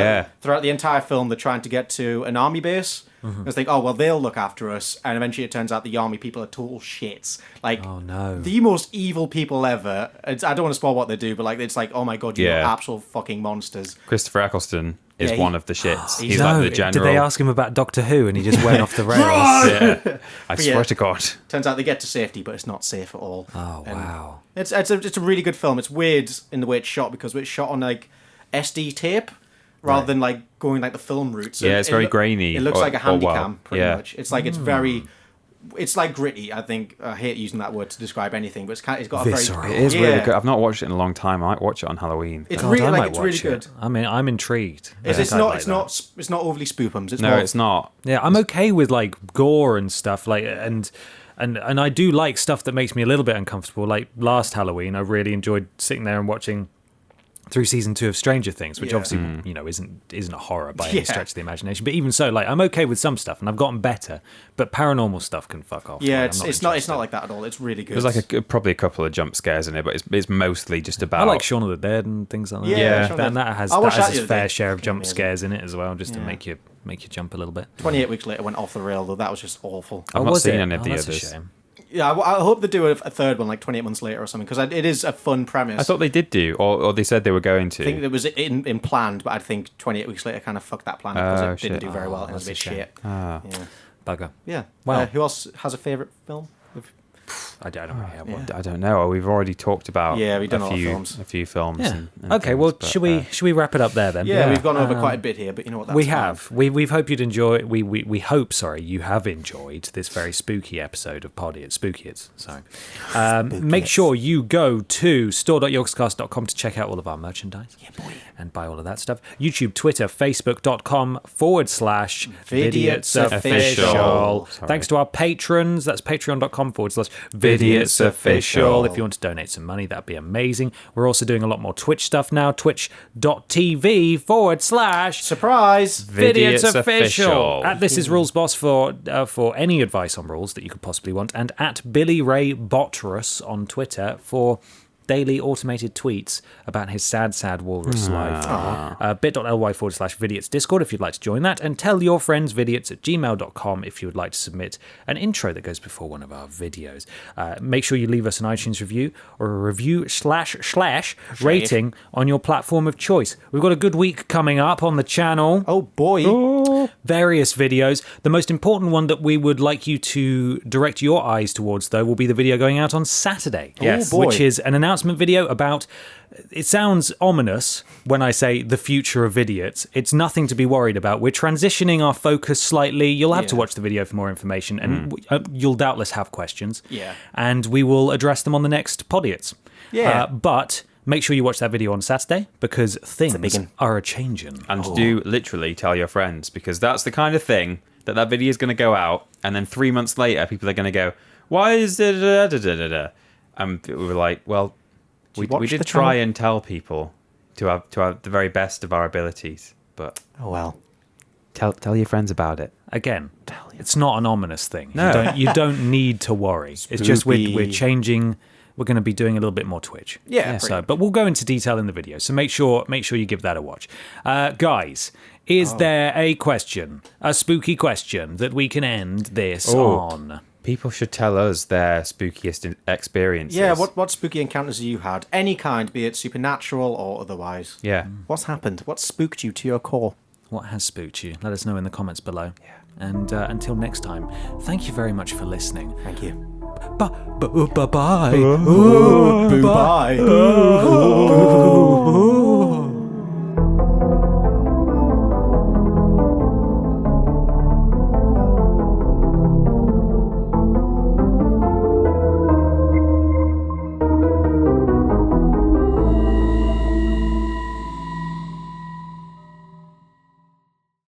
throughout the entire film they're trying to get to an army base. Mm-hmm. It's like, they'll look after us, and eventually it turns out the army people are total shits. Like, oh no, the most evil people ever. I don't want to spoil what they do, but like it's like, oh my god, you're actual fucking monsters. Christopher Eccleston is one of the shits. He's like the general. Did they ask him about Doctor Who and he just went off the rails? I swear to God. Turns out they get to safety, but it's not safe at all. Oh, wow. It's a really good film. It's weird in the way it's shot because it's shot on like SD tape rather than like going like the film route. So it's very grainy. It looks like a handycam pretty much. It's like it's like gritty. I think I hate using that word to describe anything, but it's got visceral. a very. It is really good. I've not watched it in a long time. I might watch it on Halloween. It's really good. I mean, I'm intrigued. It's not overly spoopums. It's not. Yeah, I'm okay with like gore and stuff like and I do like stuff that makes me a little bit uncomfortable. Like last Halloween, I really enjoyed sitting there and watching through season 2 of Stranger Things, which obviously isn't a horror by any stretch of the imagination. But even so, like I'm okay with some stuff, and I've gotten better. But paranormal stuff can fuck off. Yeah, it's not like that at all. It's really good. There's like probably a couple of jump scares in it, but it's mostly just about. I like Shaun of the Dead and things like that. Yeah, and that has its fair share of jump scares in it as well, just to make you jump a little bit. 28 Weeks Later went off the rail though. That was just awful. I've not seen any of the that's others. A shame. Yeah, I hope they do a third one like 28 months later or something, because it is a fun premise. I thought they did do, or they said they were going to. I think it was in planned, but I think 28 Weeks Later kind of fucked that plan because it didn't do very well and it was a bit shit. Yeah. Bugger. Yeah. Well, who else has a favourite film? I don't really have one. I don't know. We've already talked about we've done a few films. Yeah. And okay. things, well, but, should we wrap it up there then? Yeah, we've gone over quite a bit here, but you know what? That's have. We've hoped you'd enjoy. We hope. Sorry, you have enjoyed this very spooky episode of Spookiots. Sorry. Make sure you go to store.yorkscast.com to check out all of our merchandise. Yeah, boy. And buy all of that stuff. YouTube, Twitter, Facebook.com/Vidiots Official. Thanks to our patrons. That's patreon.com/Vidiots Official. If you want to donate some money, that'd be amazing. We're also doing a lot more Twitch stuff now. Twitch.tv/surprise Vidiots Official. At This Is Rules Boss for any advice on rules that you could possibly want, and at Billy Ray Bottress on Twitter for daily automated tweets about his sad walrus life. bit.ly/Vidiots Discord if you'd like to join that, and tell your friends vidiots@gmail.com if you would like to submit an intro that goes before one of our videos. Make sure you leave us an iTunes review or a review / rating on your platform of choice. We've got a good week coming up on the channel. Oh boy. Various videos. The most important one that we would like you to direct your eyes towards, though, will be the video going out on Saturday. Yes. Which is an announcement video about, it sounds ominous when I say the future of Vidiots. It's nothing to be worried about. We're transitioning our focus slightly. You'll have to watch the video for more information, and you'll doubtless have questions. Yeah. And we will address them on the next Podiots. Yeah. But make sure you watch that video on Saturday, because things are a-changing. And do literally tell your friends, because that's the kind of thing that video is going to go out, and then 3 months later, people are going to go, why is it da-da-da-da-da-da? And we were like, well, we did try and tell people to have the very best of our abilities, but tell your friends about it. Again, it's not an ominous thing. No. You don't need to worry. It's just we're changing. We're going to be doing a little bit more Twitch. Yeah. But we'll go into detail in the video. So make sure you give that a watch, guys. Is there a spooky question that we can end this on? People should tell us their spookiest experiences. Yeah, what spooky encounters have you had? Any kind, be it supernatural or otherwise. Yeah. What's happened? What spooked you to your core? What has spooked you? Let us know in the comments below. Yeah. And until next time, thank you very much for listening. Thank you. Bye. Bye. Bye.